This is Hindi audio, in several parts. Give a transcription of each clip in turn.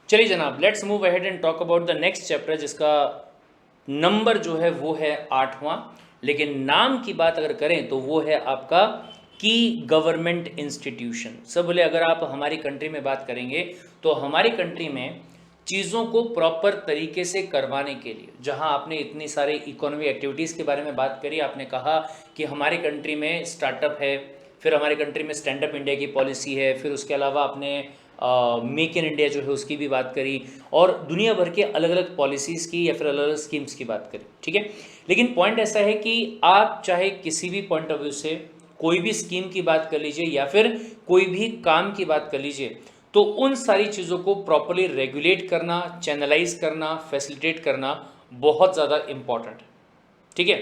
चलिए जनाब, let's move ahead and talk about the next chapter, जिसका नंबर जो है वो है 8वां, लेकिन नाम की बात अगर करें तो वो है आपका की गवर्नमेंट इंस्टीट्यूशन। सब बोले अगर आप हमारी कंट्री में बात करेंगे तो हमारी कंट्री में चीज़ों को प्रॉपर तरीके से करवाने के लिए, जहां आपने इतनी सारे इकोनॉमी एक्टिविटीज़ के बारे में बात करी, आपने कहा कि हमारी कंट्री में स्टार्टअप है, फिर हमारी कंट्री में स्टैंड अप इंडिया की पॉलिसी है, फिर उसके अलावा आपने मेक इन इंडिया जो है उसकी भी बात करी, और दुनिया भर के अलग अलग पॉलिसीज़ की या फिर अलग अलग स्कीम्स की बात करी। ठीक है, लेकिन पॉइंट ऐसा है कि आप चाहे किसी भी पॉइंट ऑफ व्यू से कोई भी स्कीम की बात कर लीजिए या फिर कोई भी काम की बात कर लीजिए, तो उन सारी चीज़ों को प्रॉपरली रेगुलेट करना, चैनलाइज करना, फैसिलिटेट करना बहुत ज़्यादा इम्पॉर्टेंट है। ठीक है,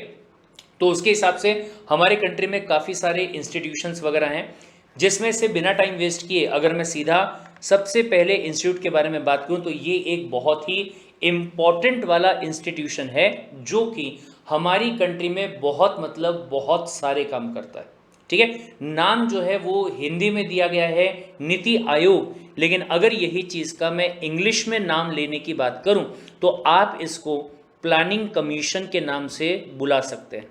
तो उसके हिसाब से हमारे कंट्री में काफ़ी सारे इंस्टीट्यूशंस वगैरह हैं, जिसमें से बिना टाइम वेस्ट किए अगर मैं सीधा सबसे पहले इंस्टीट्यूट के बारे में बात करूं तो ये एक बहुत ही इम्पॉर्टेंट वाला इंस्टीट्यूशन है जो कि हमारी कंट्री में बहुत सारे काम करता है। ठीक है, नाम जो है वो हिंदी में दिया गया है नीति आयोग, लेकिन अगर यही चीज़ का मैं इंग्लिश में नाम लेने की बात करूं तो आप इसको प्लानिंग कमीशन के नाम से बुला सकते हैं।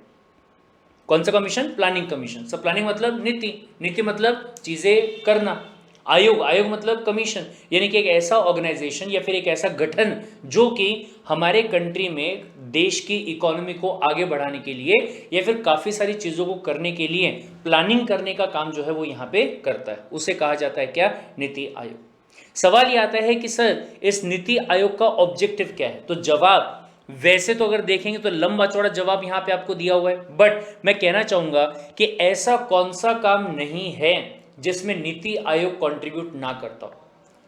कौन सा कमीशन? Planning commission. सब प्लानिंग मतलब नीति, नीति मतलब चीजें करना, आयोग, आयोग मतलब कमीशन, यानी कि एक ऐसा ऑर्गेनाइजेशन या फिर एक ऐसा गठन जो कि हमारे कंट्री में देश की इकोनॉमी को आगे बढ़ाने के लिए या फिर काफ़ी सारी चीज़ों को करने के लिए प्लानिंग करने का काम जो है वो यहाँ पे करता है, उसे कहा जाता है क्या? नीति आयोग। सवाल ये आता है कि सर इस नीति आयोग का ऑब्जेक्टिव क्या है? तो जवाब वैसे तो अगर देखेंगे तो लंबा चौड़ा जवाब यहाँ पे आपको दिया हुआ है, बट मैं कहना चाहूंगा कि ऐसा कौन सा काम नहीं है जिसमें नीति आयोग कंट्रीब्यूट ना करता हो।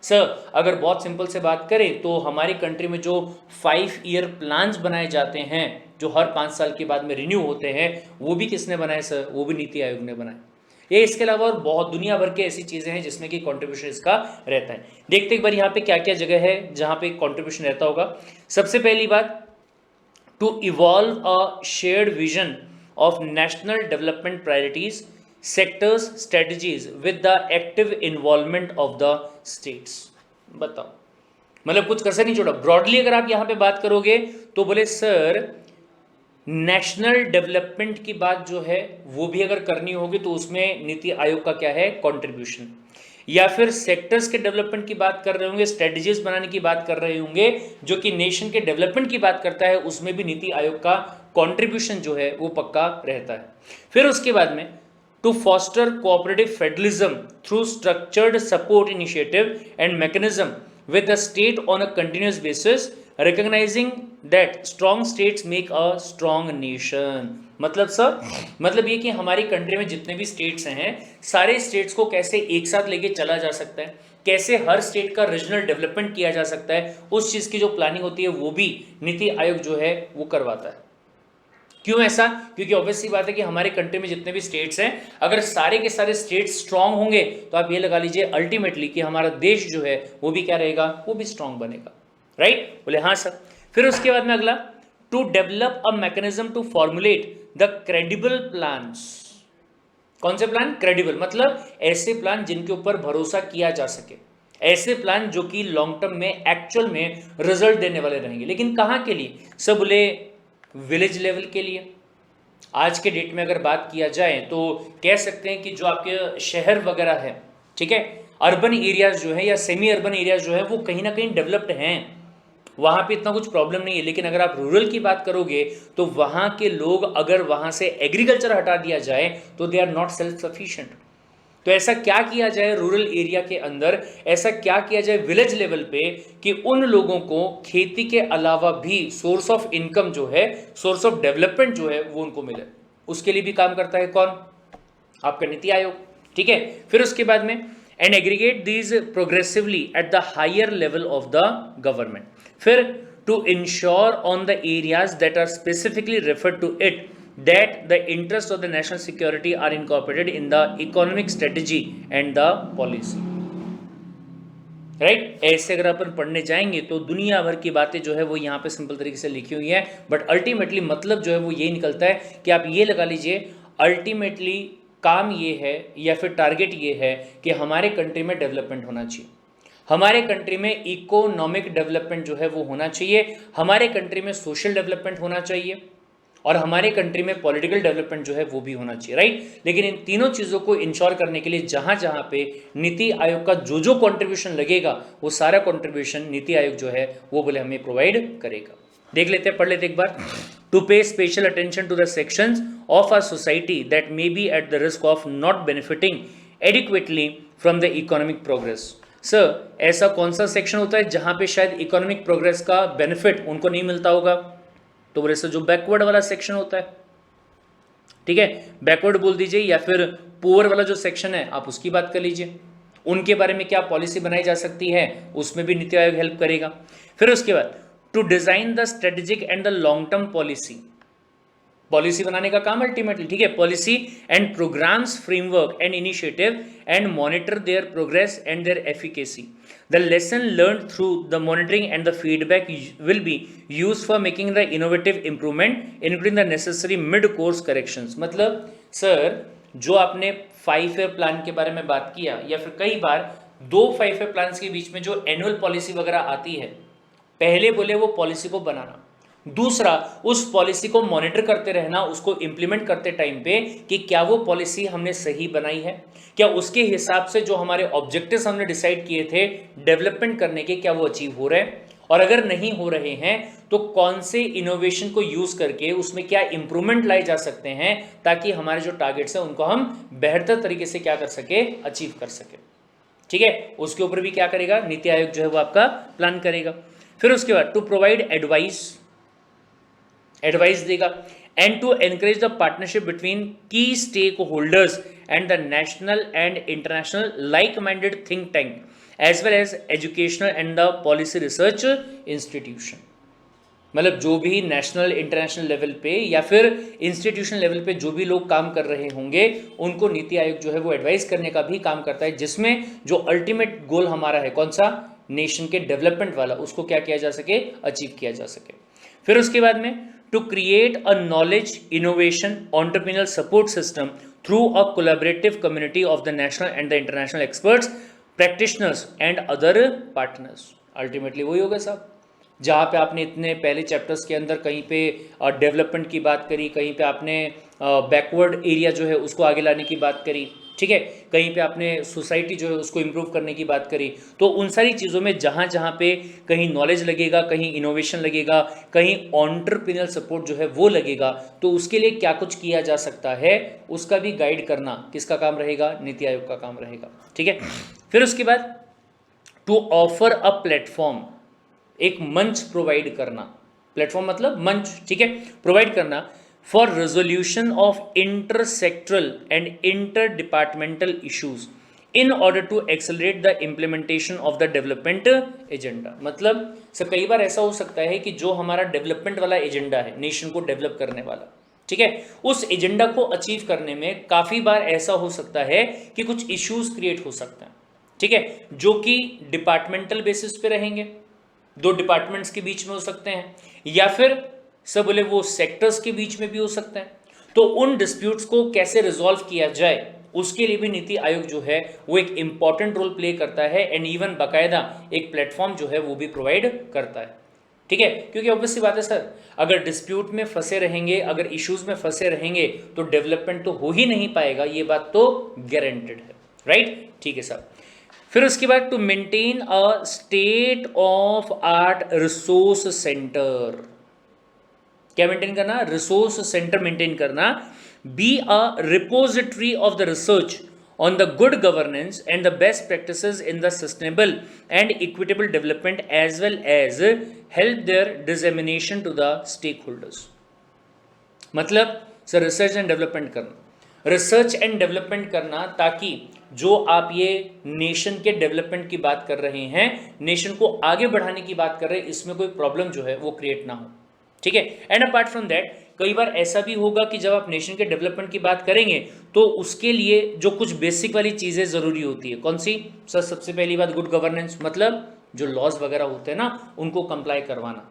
सर अगर बहुत सिंपल से बात करें तो हमारी कंट्री में जो 5 ईयर प्लान्स बनाए जाते हैं जो हर 5 साल के बाद में रिन्यू होते हैं, वो भी किसने बनाए सर? वो भी नीति आयोग ने बनाए। ये इसके अलावा और बहुत दुनिया भर के ऐसी चीज़ें हैं जिसमें कि कंट्रीब्यूशन इसका रहता है। देखते एक बार यहाँ पे क्या क्या जगह है जहाँ पे कंट्रीब्यूशन रहता होगा। सबसे पहली बात, to evolve a shared vision of national development priorities, sectors, strategies with the active involvement of the states। बताओ, मतलब कुछ कसर नहीं छोड़ा। ब्रॉडली अगर आप यहाँ पे बात करोगे तो बोले सर नेशनल डेवलपमेंट की बात जो है वो भी अगर करनी होगी तो उसमें नीति आयोग का क्या है? कंट्रीब्यूशन। या फिर सेक्टर्स के डेवलपमेंट की बात कर रहे होंगे, स्ट्रेटजीज बनाने की बात कर रहे होंगे जो कि नेशन के डेवलपमेंट की बात करता है, उसमें भी नीति आयोग का कंट्रीब्यूशन जो है वो पक्का रहता है। फिर उसके बाद में to foster cooperative federalism through structured support initiative and mechanism with the state on a continuous basis, recognizing that strong states make a strong nation। मतलब सर, मतलब ये कि हमारी कंट्री में जितने भी स्टेट्स हैं, सारे स्टेट्स को कैसे एक साथ लेके चला जा सकता है, कैसे हर स्टेट का रीजनल डेवलपमेंट किया जा सकता है, उस चीज़ की जो प्लानिंग होती है वो भी नीति आयोग जो है वो करवाता है। क्यों ऐसा? क्योंकि ऑब्वियस सी बात है कि हमारे कंट्री में जितने भी स्टेट्स हैं, अगर सारे के सारे स्टेट्स स्ट्रांग होंगे तो आप ये लगा लीजिए अल्टीमेटली कि हमारा देश जो है वो भी क्या रहेगा? वो भी स्ट्रांग बनेगा। राइट? बोले हाँ सर। फिर उसके बाद में अगला, to develop a mechanism to formulate the credible plans. कौन से प्लान? क्रेडिबल, मतलब ऐसे प्लान जिनके ऊपर भरोसा किया जा सके, ऐसे प्लान जो कि लॉन्ग टर्म में एक्चुअल में रिजल्ट देने वाले रहेंगे। लेकिन कहाँ के लिए? सब बोले विलेज लेवल के लिए। आज के डेट में अगर बात किया जाए तो कह सकते हैं कि जो आपके शहर वगैरह है, ठीक है, अर्बन एरियाज जो है या सेमी अर्बन एरियाज जो है वो कहीं ना कहीं डेवलप्ड हैं, वहाँ पे इतना कुछ प्रॉब्लम नहीं है। लेकिन अगर आप रूरल की बात करोगे तो वहाँ के लोग, अगर वहाँ से एग्रीकल्चर हटा दिया जाए तो they are not self sufficient. तो ऐसा क्या किया जाए रूरल एरिया के अंदर, ऐसा क्या किया जाए विलेज लेवल पे कि उन लोगों को खेती के अलावा भी सोर्स ऑफ इनकम जो है, सोर्स ऑफ डेवलपमेंट जो है वो उनको मिले। उसके लिए भी काम करता है कौन? आपका नीति आयोग। ठीक है, फिर उसके बाद में and aggregate these progressively at the higher level of the government. फिर to ensure on the areas that are specifically referred to it that the interests of the national security are incorporated in the economic strategy and the policy। Right? ऐसे अगर अपन पढ़ने जाएंगे तो दुनिया भर की बातें जो है वो यहाँ पे सिंपल तरीके से लिखी हुई है, बट अल्टीमेटली मतलब जो है वो यही निकलता है कि आप ये लगा लीजिए अल्टीमेटली काम ये है या फिर टारगेट ये है कि हमारे कंट्री में डेवलपमेंट होना चाहिए, हमारे कंट्री में इकोनॉमिक डेवलपमेंट जो है वो होना चाहिए, हमारे कंट्री में सोशल डेवलपमेंट होना चाहिए, और हमारे कंट्री में पॉलिटिकल डेवलपमेंट जो है वो भी होना चाहिए, राइट। लेकिन इन तीनों चीज़ों को इंश्योर करने के लिए जहां जहां पे नीति आयोग का जो जो कंट्रीब्यूशन लगेगा वो सारा कंट्रीब्यूशन नीति आयोग जो है वो बोले हमें प्रोवाइड करेगा। देख लेते हैं, पढ़ लेते एक बार। To pay special attention to the sections of our society that may be at the risk of not benefiting adequately from the economic progress. Sir, ऐसा कौन सा सेक्शन होता है जहां पे शायद इकोनॉमिक प्रोग्रेस का बेनिफिट उनको नहीं मिलता होगा? तो बोले सर जो बैकवर्ड वाला सेक्शन होता है, ठीक है, बैकवर्ड बोल दीजिए, या फिर पुअर वाला जो सेक्शन है आप उसकी बात कर लीजिए, उनके बारे में क्या पॉलिसी बनाई जा सकती है, उसमें भी नीति आयोग हेल्प करेगा। फिर उसके बाद to design the strategic and the long term policy, policy बनाने का काम अल्टीमेटली, ठीक है, policy and programmes, framework and initiative and monitor their progress and their efficacy. The lesson learned through the monitoring and the feedback will be used for making the innovative improvement, including the necessary mid-course corrections। मतलब सर जो आपने 5 ईयर प्लान के बारे में बात किया, या फिर कई बार 2 5 ईयर प्लान के बीच में जो एनुअल पॉलिसी वगैरह आती है, पहले बोले वो पॉलिसी को बनाना, दूसरा उस पॉलिसी को मॉनिटर करते रहना, उसको इंप्लीमेंट करते टाइम पे कि क्या वो पॉलिसी हमने सही बनाई है, क्या उसके हिसाब से जो हमारे ऑब्जेक्टिव्स हमने डिसाइड किए थे डेवलपमेंट करने के, क्या वो अचीव हो रहे हैं, और अगर नहीं हो रहे हैं तो कौन से इनोवेशन को यूज करके उसमें क्या इंप्रूवमेंट लाए जा सकते हैं ताकि हमारे जो टारगेट्स हैं उनको हम बेहतर तरीके से क्या कर सके, अचीव कर सके, ठीक है। उसके ऊपर भी क्या करेगा नीति आयोग जो है वो आपका प्लान करेगा। फिर उसके बाद टू प्रोवाइड एडवाइस देगा and to encourage the partnership between key stakeholders and the national and international like minded think tank as well as educational and the policy research institution. मतलब जो भी नेशनल इंटरनेशनल लेवल पे या फिर इंस्टीट्यूशन लेवल पे जो भी लोग काम कर रहे होंगे उनको नीति आयोग जो है वो एडवाइस करने का भी काम करता है, जिसमें जो अल्टीमेट गोल हमारा है कौन सा, नेशन के डेवलपमेंट वाला, उसको क्या किया जा सके, अचीव किया जा सके। फिर उसके बाद में to create a knowledge, innovation, entrepreneurial support system through a collaborative community of the national and the international experts, practitioners and other partners। Ultimately वही होगा साहब, जहाँ पे आपने इतने पहले चैप्टर्स के अंदर कहीं पे डेवलपमेंट की बात करी, कहीं पे आपने बैकवर्ड एरिया जो है उसको आगे लाने की बात करी, ठीक है, कहीं पे आपने सोसाइटी जो है उसको इम्प्रूव करने की बात करी, तो उन सारी चीज़ों में जहाँ जहाँ पे कहीं नॉलेज लगेगा, कहीं इनोवेशन लगेगा, कहीं एंटरप्रेन्योरियल सपोर्ट जो है वो लगेगा, तो उसके लिए क्या कुछ किया जा सकता है उसका भी गाइड करना किसका काम रहेगा, नीति आयोग का काम रहेगा, ठीक है। फिर उसके बाद टू ऑफर अ प्लेटफॉर्म, एक मंच प्रोवाइड करना, प्लेटफॉर्म मतलब मंच, ठीक है, प्रोवाइड करना for resolution of intersectoral and inter departmental issues in order to accelerate the implementation of the development agenda. मतलब सर कई बार ऐसा हो सकता है कि जो हमारा डेवलपमेंट वाला एजेंडा है, नेशन को डेवलप करने वाला, ठीक है, उस एजेंडा को अचीव करने में काफ़ी बार ऐसा हो सकता है कि कुछ इश्यूज क्रिएट हो सकते हैं, ठीक है, जो कि डिपार्टमेंटल बेसिस पे रहेंगे, 2 डिपार्टमेंट्स के बीच में हो सकते हैं, या फिर सब बोले वो सेक्टर्स के बीच में भी हो सकते हैं। तो उन डिस्प्यूट्स को कैसे रिजॉल्व किया जाए उसके लिए भी नीति आयोग जो है वो एक इंपॉर्टेंट रोल प्ले करता है, एंड इवन बाकायदा एक प्लेटफॉर्म जो है वो भी प्रोवाइड करता है, ठीक है, क्योंकि ऑब्वियस सी बात है सर, अगर डिस्प्यूट में फंसे रहेंगे, अगर इश्यूज में फंसे रहेंगे तो डेवलपमेंट तो हो ही नहीं पाएगा, ये बात तो गारंटेड है, राइट, ठीक है सर। फिर उसके बाद to maintain a state of art resource centre, क्या मेंटेन करना, रिसोर्स सेंटर मेंटेन करना, be a repository of the research on the good governance and the best practices in the sustainable and equitable development as well as help their dissemination to the stakeholders। मतलब सर रिसर्च एंड डेवलपमेंट करना, रिसर्च एंड डेवलपमेंट करना ताकि जो आप ये नेशन के डेवलपमेंट की बात कर रहे हैं, नेशन को आगे बढ़ाने की बात कर रहे हैं, इसमें कोई प्रॉब्लम जो है वो क्रिएट ना हो, ठीक है। एंड अपार्ट फ्रॉम दैट कई बार ऐसा भी होगा कि जब आप नेशन के डेवलपमेंट की बात करेंगे तो उसके लिए जो कुछ बेसिक वाली चीज़ें ज़रूरी होती है, कौन सी सर, सबसे पहली बात गुड गवर्नेंस, मतलब जो लॉज वगैरह होते हैं ना उनको कंप्लाई करवाना,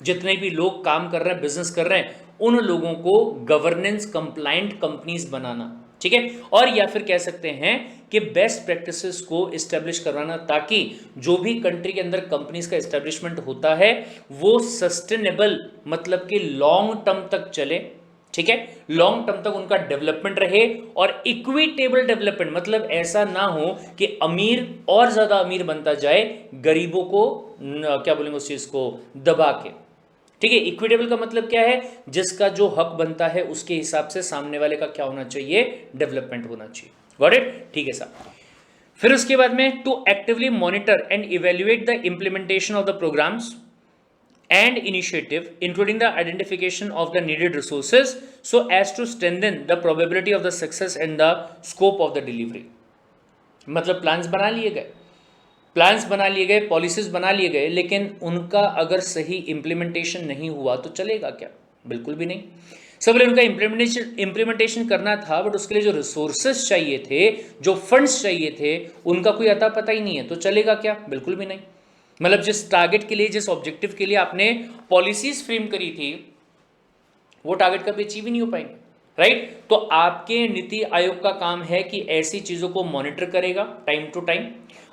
जितने भी लोग काम कर रहे हैं, बिजनेस कर रहे हैं, उन लोगों को गवर्नेंस कंप्लाइंट कंपनीज बनाना, ठीक है। और या फिर कह सकते हैं कि बेस्ट प्रैक्टिसेस को इस्टेब्लिश करवाना, ताकि जो भी कंट्री के अंदर कंपनीज का इस्टेब्लिशमेंट होता है वो सस्टेनेबल, मतलब कि लॉन्ग टर्म तक चले, ठीक है, लॉन्ग टर्म तक उनका डेवलपमेंट रहे, और इक्विटेबल डेवलपमेंट, मतलब ऐसा ना हो कि अमीर और ज्यादा अमीर बनता जाए, गरीबों को क्या बोलेंगे उस चीज को दबा के, ठीक है। इक्विटेबल का मतलब क्या है, जिसका जो हक बनता है उसके हिसाब से सामने वाले का क्या होना चाहिए, डेवलपमेंट होना चाहिए। गॉट इट, ठीक है साहब। फिर उसके बाद में to actively monitor and evaluate the implementation of the programmes and initiative, including the identification of the needed resources so as to strengthen the probability of the success and the scope of the delivery। मतलब प्लान्स बना लिए गए, पॉलिसीज बना लिए गए, लेकिन उनका अगर सही इंप्लीमेंटेशन नहीं हुआ तो चलेगा क्या, बिल्कुल भी नहीं। सब बोले उनका इंप्लीमेंटेशन करना था, बट उसके लिए जो रिसोर्सेस चाहिए थे, जो फंड्स चाहिए थे, उनका कोई अता पता ही नहीं है, तो चलेगा क्या, बिल्कुल भी नहीं। मतलब जिस टारगेट के लिए, जिस ऑब्जेक्टिव के लिए आपने पॉलिसीज फ्रेम करी थी, वो टारगेट कभी अचीव ही नहीं हो पाएंगे, राइट। तो आपके नीति आयोग का काम है कि ऐसी चीजों को मॉनिटर करेगा टाइम टू टाइम,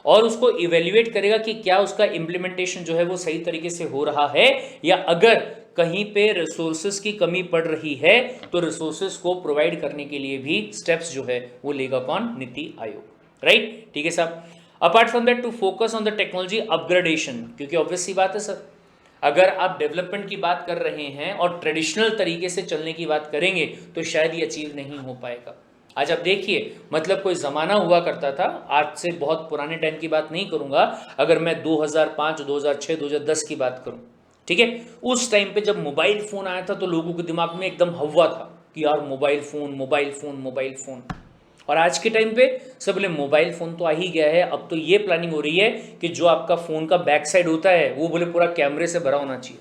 और उसको इवेल्युएट करेगा कि क्या उसका इंप्लीमेंटेशन जो है वो सही तरीके से हो रहा है, या अगर कहीं पे रिसोर्सेस की कमी पड़ रही है तो रिसोर्सेस को प्रोवाइड करने के लिए भी स्टेप्स जो है वो लेगा कौन, नीति आयोग, राइट, ठीक है साहब। Apart from that to focus on the technology upgradation, क्योंकि ऑब्वियस सी बात है सर, अगर आप डेवलपमेंट की बात कर रहे हैं और ट्रेडिशनल तरीके से चलने की बात करेंगे तो शायद ये अचीव नहीं हो पाएगा। आज आप देखिए, मतलब कोई ज़माना हुआ करता था, आज से बहुत पुराने टाइम की बात नहीं करूंगा, अगर मैं 2005, 2006, 2010 की बात करूं, ठीक है, उस टाइम पे जब मोबाइल फ़ोन आया था तो लोगों के दिमाग में एकदम हवा था कि यार mobile phone, mobile phone, mobile phone. और आज के टाइम पे सब बोले मोबाइल फ़ोन तो आ ही गया है, अब तो ये प्लानिंग हो रही है कि जो आपका फ़ोन का बैक साइड होता है वो बोले पूरा कैमरे से भरा होना चाहिए।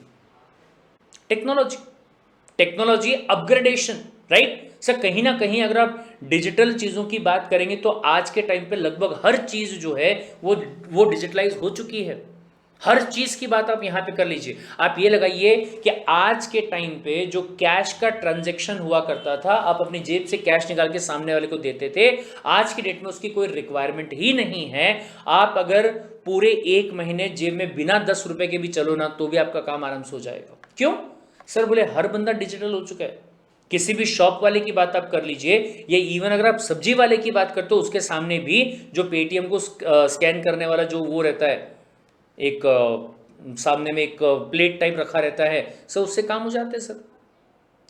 Technology upgradation, right sir. कहीं ना कहीं अगर आप डिजिटल चीज़ों की बात करेंगे तो आज के टाइम पे लगभग हर चीज़ जो है वो डिजिटलाइज हो चुकी है। हर चीज की बात आप यहां पे कर लीजिए। आप ये लगाइए कि आज के टाइम पे जो कैश का ट्रांजैक्शन हुआ करता था, आप अपनी जेब से कैश निकाल के सामने वाले को देते थे, आज की डेट में उसकी कोई रिक्वायरमेंट ही नहीं है। आप अगर पूरे 1 महीने जेब में बिना 10 रुपए के भी चलो ना, तो भी आपका काम आराम से हो जाएगा। क्यों सर? बोले हर बंदा डिजिटल हो चुका है। किसी भी शॉप वाले की बात आप कर लीजिए, या इवन अगर आप सब्जी वाले की बात करते हो, उसके सामने भी जो पेटीएम को स्कैन करने वाला जो वो रहता है, एक सामने में एक प्लेट टाइप रखा रहता है सर, उससे काम हो जाते हैं सर।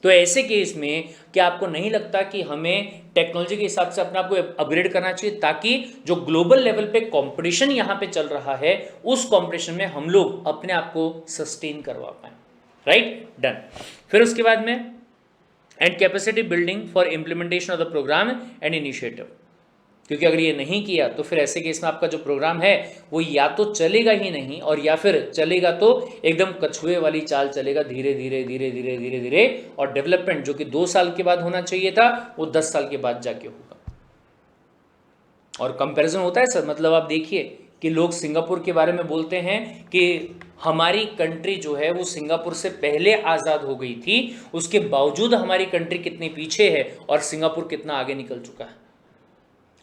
तो ऐसे केस में क्या आपको नहीं लगता कि हमें टेक्नोलॉजी के हिसाब से अपने आप को अपग्रेड करना चाहिए, ताकि जो ग्लोबल लेवल पे कंपटीशन यहाँ पे चल रहा है, उस कंपटीशन में हम लोग अपने आप को सस्टेन करवा पाए, राइट, डन। फिर उसके बाद में and capacity building for implementation of the programme and initiative, क्योंकि अगर ये नहीं किया तो फिर ऐसे केस में आपका जो प्रोग्राम है वो या तो चलेगा ही नहीं, और या फिर चलेगा तो एकदम कछुए वाली चाल चलेगा, धीरे धीरे धीरे धीरे धीरे धीरे, और डेवलपमेंट जो कि 2 साल के बाद होना चाहिए था वो 10 साल के बाद जाके होगा। और कंपैरिजन होता है सर, मतलब आप देखिए कि लोग सिंगापुर के बारे में बोलते हैं कि हमारी कंट्री जो है वो सिंगापुर से पहले आज़ाद हो गई थी, उसके बावजूद हमारी कंट्री कितनी पीछे है और सिंगापुर कितना आगे निकल चुका है।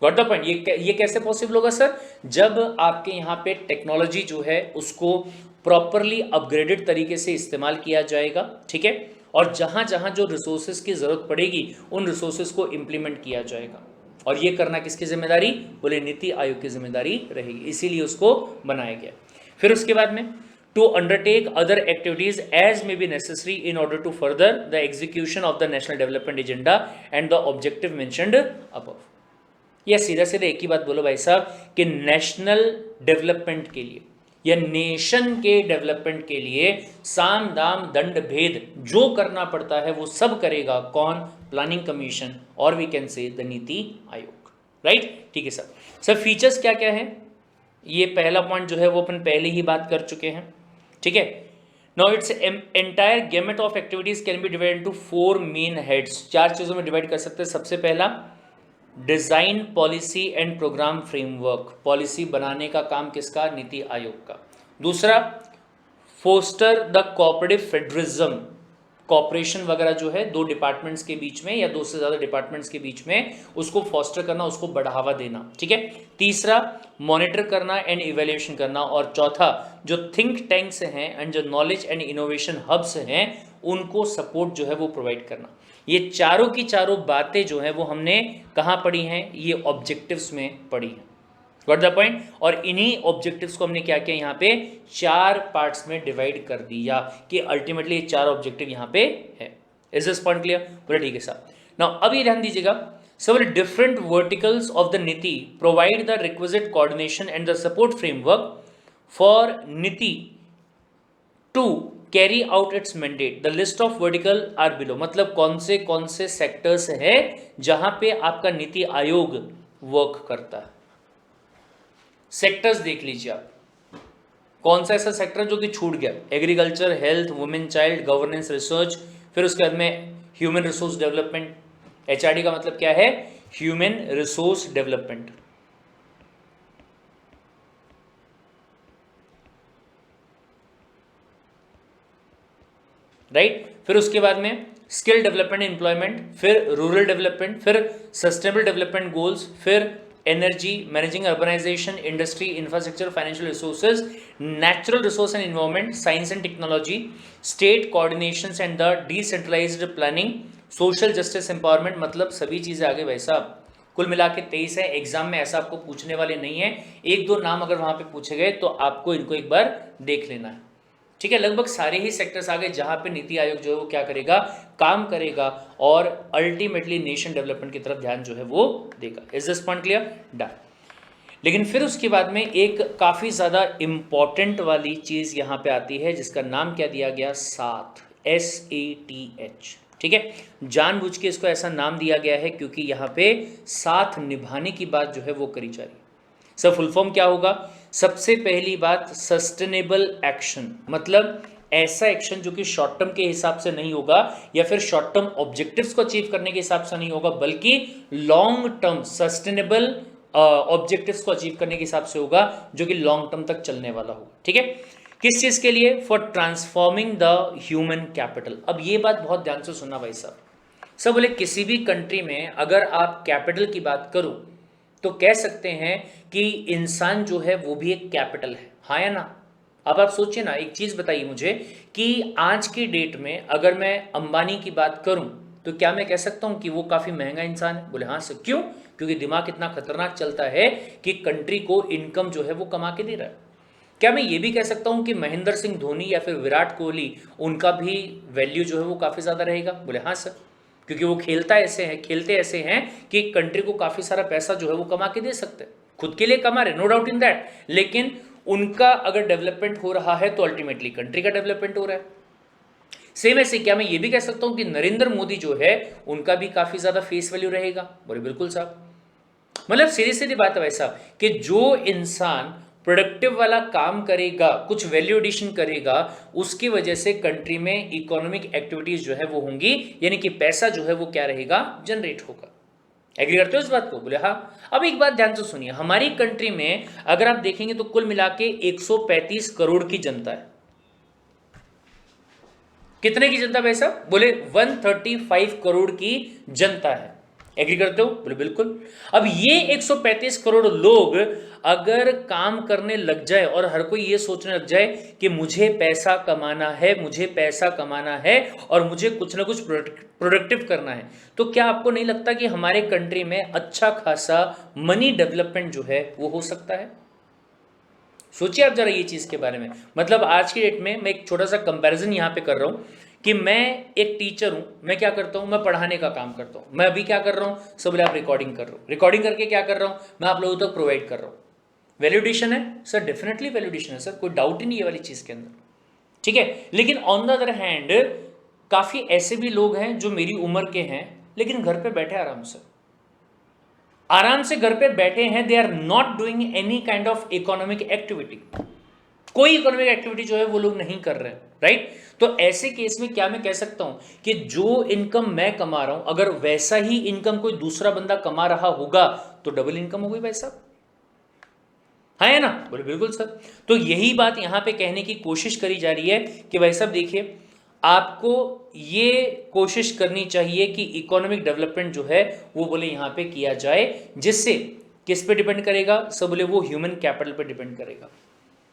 Got the point? ये कैसे पॉसिबल होगा सर? जब आपके यहाँ पे टेक्नोलॉजी जो है उसको प्रॉपरली अपग्रेडेड तरीके से इस्तेमाल किया जाएगा, ठीक है, और जहाँ जहाँ जो रिसोर्सेज की ज़रूरत पड़ेगी उन रिसोर्सेज को इम्प्लीमेंट किया जाएगा। और ये करना किसकी जिम्मेदारी? बोले नीति आयोग की जिम्मेदारी रहेगी, इसीलिए उसको बनाया गया। फिर उसके बाद में to undertake other activities as may be necessary in order to further the execution of the national development agenda and the objective mentioned above. या सीधा सीधा एक ही बात बोलो भाई साहब कि नेशनल डेवलपमेंट के लिए या नेशन के डेवलपमेंट के लिए साम दाम दंड भेद जो करना पड़ता है वो सब करेगा कौन? प्लानिंग कमीशन, और we can say the NITI Aayog, right, ठीक है सर। सर फीचर्स क्या क्या है? ये पहला पॉइंट जो है वो अपन पहले ही बात कर चुके हैं, ठीक है। Now its entire gamut of activities can be divided into 4 main heads. 4 चीजों में डिवाइड कर सकते हैं। सबसे पहला design policy and programme framework, policy बनाने का काम किसका? नीति आयोग का। दूसरा foster the cooperative federalism, cooperation वगैरह जो है दो डिपार्टमेंट्स के बीच में या दो से ज़्यादा डिपार्टमेंट्स के बीच में, उसको फॉस्टर करना, उसको बढ़ावा देना, ठीक है। तीसरा मॉनिटर करना एंड इवेल्युएशन करना, और चौथा जो थिंक टैंक्स हैं एंड जो नॉलेज एंड इनोवेशन हब्स हैं उनको सपोर्ट जो है वो प्रोवाइड करना। ये चारों की चारों बातें जो है वो हमने कहाँ पढ़ी हैं, ये ऑब्जेक्टिव्स में पढ़ी हैं। Got the point. और इन्हीं ऑब्जेक्टिव्स को हमने क्या किया, यहाँ पे 4 पार्ट्स में डिवाइड कर दिया कि अल्टीमेटली 4 ऑब्जेक्टिव यहाँ पे है। Is this point clear? बोले ठीक है साहब। नाउ अब ये ध्यान दीजिएगा, several different verticals of the NITI provide the requisite coordination and the support framework for NITI to carry out its mandate. The list of vertical are below. मतलब कौन से सेक्टर्स है जहां पे आपका नीति आयोग वर्क करता है। सेक्टर्स देख लीजिए आप, कौन सा ऐसा सेक्टर जो कि छूट गया, agriculture, health, women child, governance, research, फिर उसके बाद में ह्यूमन रिसोर्स डेवलपमेंट। HRD का मतलब क्या है, ह्यूमन रिसोर्स डेवलपमेंट, राइट। फिर उसके बाद में स्किल डेवलपमेंट एम्प्लॉयमेंट, फिर रूरल डेवलपमेंट, फिर सस्टेनेबल डेवलपमेंट गोल्स, फिर energy, managing urbanisation, industry, infrastructure, financial resources, natural resource and environment, science and technology, state coordinations and the decentralised planning, social justice empowerment. मतलब सभी चीज़ें आगे भाई साहब कुल मिला के 23 है। एग्जाम में ऐसा आपको पूछने वाले नहीं है, एक दो नाम अगर वहाँ पे पूछे गए तो आपको इनको एक बार देख लेना है, ठीक है। लगभग सारे ही सेक्टर्स आ गए जहाँ पे नीति आयोग जो है वो क्या करेगा, काम करेगा और अल्टीमेटली नेशन डेवलपमेंट की तरफ ध्यान जो है वो देगा। Is this point clear? Done. लेकिन फिर उसके बाद में एक काफ़ी ज़्यादा इम्पॉर्टेंट वाली चीज़ यहाँ पे आती है जिसका नाम क्या दिया गया, साथ, SATH, ठीक है। जानबूझ के इसको ऐसा नाम दिया गया है क्योंकि यहाँ पे साथ निभाने की बात जो है वो करी जा रही है। सर फुल फॉर्म क्या होगा? सबसे पहली बात सस्टेनेबल एक्शन, मतलब ऐसा एक्शन जो कि शॉर्ट टर्म के हिसाब से नहीं होगा या फिर शॉर्ट टर्म ऑब्जेक्टिव्स को अचीव करने के हिसाब से नहीं होगा, बल्कि लॉन्ग टर्म सस्टेनेबल ऑब्जेक्टिव्स को अचीव करने के हिसाब से होगा जो कि लॉन्ग टर्म तक चलने वाला होगा, ठीक है। किस चीज़ के लिए? For transforming the human capital. अब ये बात बहुत ध्यान से सुनना भाई साहब। सब बोले किसी भी कंट्री में अगर आप कैपिटल की बात करो तो कह सकते हैं कि इंसान जो है वो भी एक कैपिटल है, हाँ या ना? अब आप सोचिए ना, एक चीज़ बताइए मुझे कि आज की डेट में अगर मैं अंबानी की बात करूं तो क्या मैं कह सकता हूं कि वो काफ़ी महंगा इंसान है? बोले हाँ सर। क्यों? क्योंकि दिमाग इतना खतरनाक चलता है कि कंट्री को इनकम जो है वो कमा के दे रहा है। क्या मैं ये भी कह सकता हूं कि महेंद्र सिंह धोनी या फिर विराट कोहली, उनका भी वैल्यू जो है वो काफ़ी ज़्यादा रहेगा? बोले हाँ सर, क्योंकि वो खेलते ऐसे हैं कि कंट्री को काफ़ी सारा पैसा जो है वो कमा के दे सकते हैं। खुद के लिए कमा रहे, नो डाउट इन दैट, लेकिन उनका अगर डेवलपमेंट हो रहा है तो अल्टीमेटली कंट्री का डेवलपमेंट हो रहा है। सेम ऐसे क्या मैं ये भी कह सकता हूं कि नरेंद्र मोदी जो है उनका भी काफ़ी ज़्यादा फेस वैल्यू रहेगा? बोले बिल्कुल साहब। मतलब सीधी सीधी बात है भाई साहब कि जो इंसान प्रोडक्टिव वाला काम करेगा, कुछ वैल्यू एडिशन करेगा, उसकी वजह से कंट्री में इकोनॉमिक एक्टिविटीज जो है वो होंगी, यानी कि पैसा जो है वो क्या रहेगा, जनरेट होगा। एग्री करते हो इस बात को? बोले हाँ। अब एक बात ध्यान से सुनिए, हमारी कंट्री में अगर आप देखेंगे तो कुल मिला के 135 करोड़ की जनता है। कितने की जनता भाई साहब? बोले 135 करोड़ की जनता है। एग्री करते हो? बोले बिल्कुल। अब ये 135 करोड़ लोग अगर काम करने लग जाए और हर कोई ये सोचने लग जाए कि मुझे पैसा कमाना है और मुझे कुछ ना कुछ प्रोडक्टिव करना है, तो क्या आपको नहीं लगता कि हमारे कंट्री में अच्छा खासा मनी डेवलपमेंट जो है वो हो सकता है? सोचिए आप जरा ये चीज़ के बारे में। मतलब आज की डेट में मैं एक छोटा सा कंपैरिजन यहाँ पे कर रहा हूँ कि मैं एक टीचर हूँ, मैं क्या करता हूँ, मैं पढ़ाने का काम करता हूँ। मैं अभी क्या कर रहा हूँ, सब बोले आप रिकॉर्डिंग कर रहे हो, रिकॉर्डिंग करके क्या कर रहा हूँ, मैं आप लोगों तक प्रोवाइड कर रहा हूँ। वैल्यूडेशन है सर? डेफिनेटली वैल्यूडेशन है सर, कोई डाउट ही नहीं है वाली चीज़ के अंदर, ठीक है। लेकिन ऑन द अदर हैंड काफ़ी ऐसे भी लोग हैं जो मेरी उम्र के हैं लेकिन घर पे बैठे आराम से घर पे बैठे हैं, they are not doing any kind of economic activity. कोई इकोनॉमिक एक्टिविटी जो है वो लोग नहीं कर रहे हैं, राइट। तो ऐसे केस में क्या मैं कह सकता हूं कि जो इनकम मैं कमा रहा हूं, अगर वैसा ही इनकम कोई दूसरा बंदा कमा रहा होगा तो डबल इनकम हो गई भाई साहब, है ना? बोले बिल्कुल सर। तो यही बात यहां पे कहने की कोशिश करी जा रही है कि भाई साहब देखिए, आपको ये कोशिश करनी चाहिए कि इकोनॉमिक डेवलपमेंट जो है वो बोले यहाँ पे किया जाए, जिससे किस पे डिपेंड करेगा, सब बोले वो ह्यूमन कैपिटल पे डिपेंड करेगा।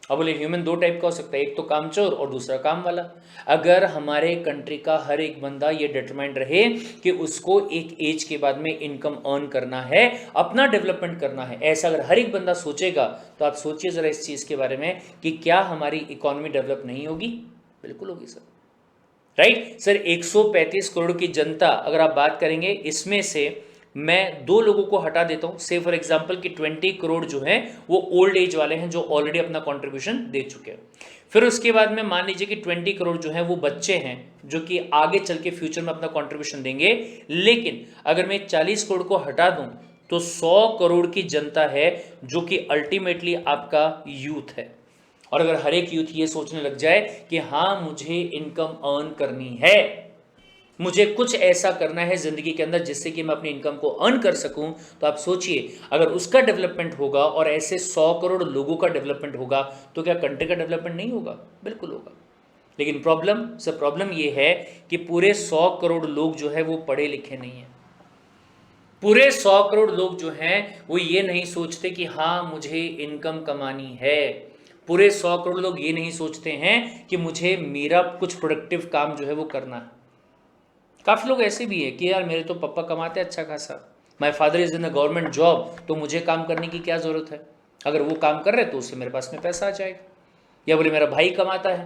अब बोले ह्यूमन दो टाइप का हो सकता है, एक तो कामचोर और दूसरा काम वाला। अगर हमारे कंट्री का हर एक बंदा ये डिटरमाइंड रहे कि उसको एक एज के बाद में इनकम अर्न करना है, अपना डेवलपमेंट करना है, ऐसा अगर हर एक बंदा सोचेगा तो आप सोचिए जरा इस चीज के बारे में कि क्या हमारी इकोनॉमी डेवलप नहीं होगी? बिल्कुल होगी सर। राइट सर, 135 करोड़ की जनता अगर आप बात करेंगे, इसमें से मैं दो लोगों को हटा देता हूं, से फॉर एग्जांपल कि 20 करोड़ जो हैं वो ओल्ड एज वाले हैं जो ऑलरेडी अपना कंट्रीब्यूशन दे चुके हैं। फिर उसके बाद में मान लीजिए कि 20 करोड़ जो हैं वो बच्चे हैं जो कि आगे चल के फ्यूचर में अपना कंट्रीब्यूशन देंगे। लेकिन अगर मैं 40 करोड़ को हटा दूं तो 100 करोड़ की जनता है जो कि अल्टीमेटली आपका यूथ है। और अगर हर एक यूथ ये सोचने लग जाए कि हाँ मुझे इनकम अर्न करनी है, मुझे कुछ ऐसा करना है जिंदगी के अंदर जिससे कि मैं अपनी इनकम को अर्न कर सकूं, तो आप सोचिए अगर उसका डेवलपमेंट होगा और ऐसे 100 करोड़ लोगों का डेवलपमेंट होगा तो क्या कंट्री का डेवलपमेंट नहीं होगा? बिल्कुल होगा। लेकिन प्रॉब्लम ये है कि पूरे 100 करोड़ लोग जो है वो पढ़े लिखे नहीं है। पूरे 100 करोड़ लोग जो हैं वो ये नहीं सोचते कि हाँ मुझे इनकम कमानी है। पूरे 100 करोड़ लोग ये नहीं सोचते हैं कि मुझे मेरा कुछ प्रोडक्टिव काम जो है वो करना है। काफ़ी लोग ऐसे भी है कि यार मेरे तो पापा कमाते हैं अच्छा खासा, my father is in a government job, तो मुझे काम करने की क्या ज़रूरत है? अगर वो काम कर रहे तो उससे मेरे पास में पैसा आ जाएगा। या बोले मेरा भाई कमाता है,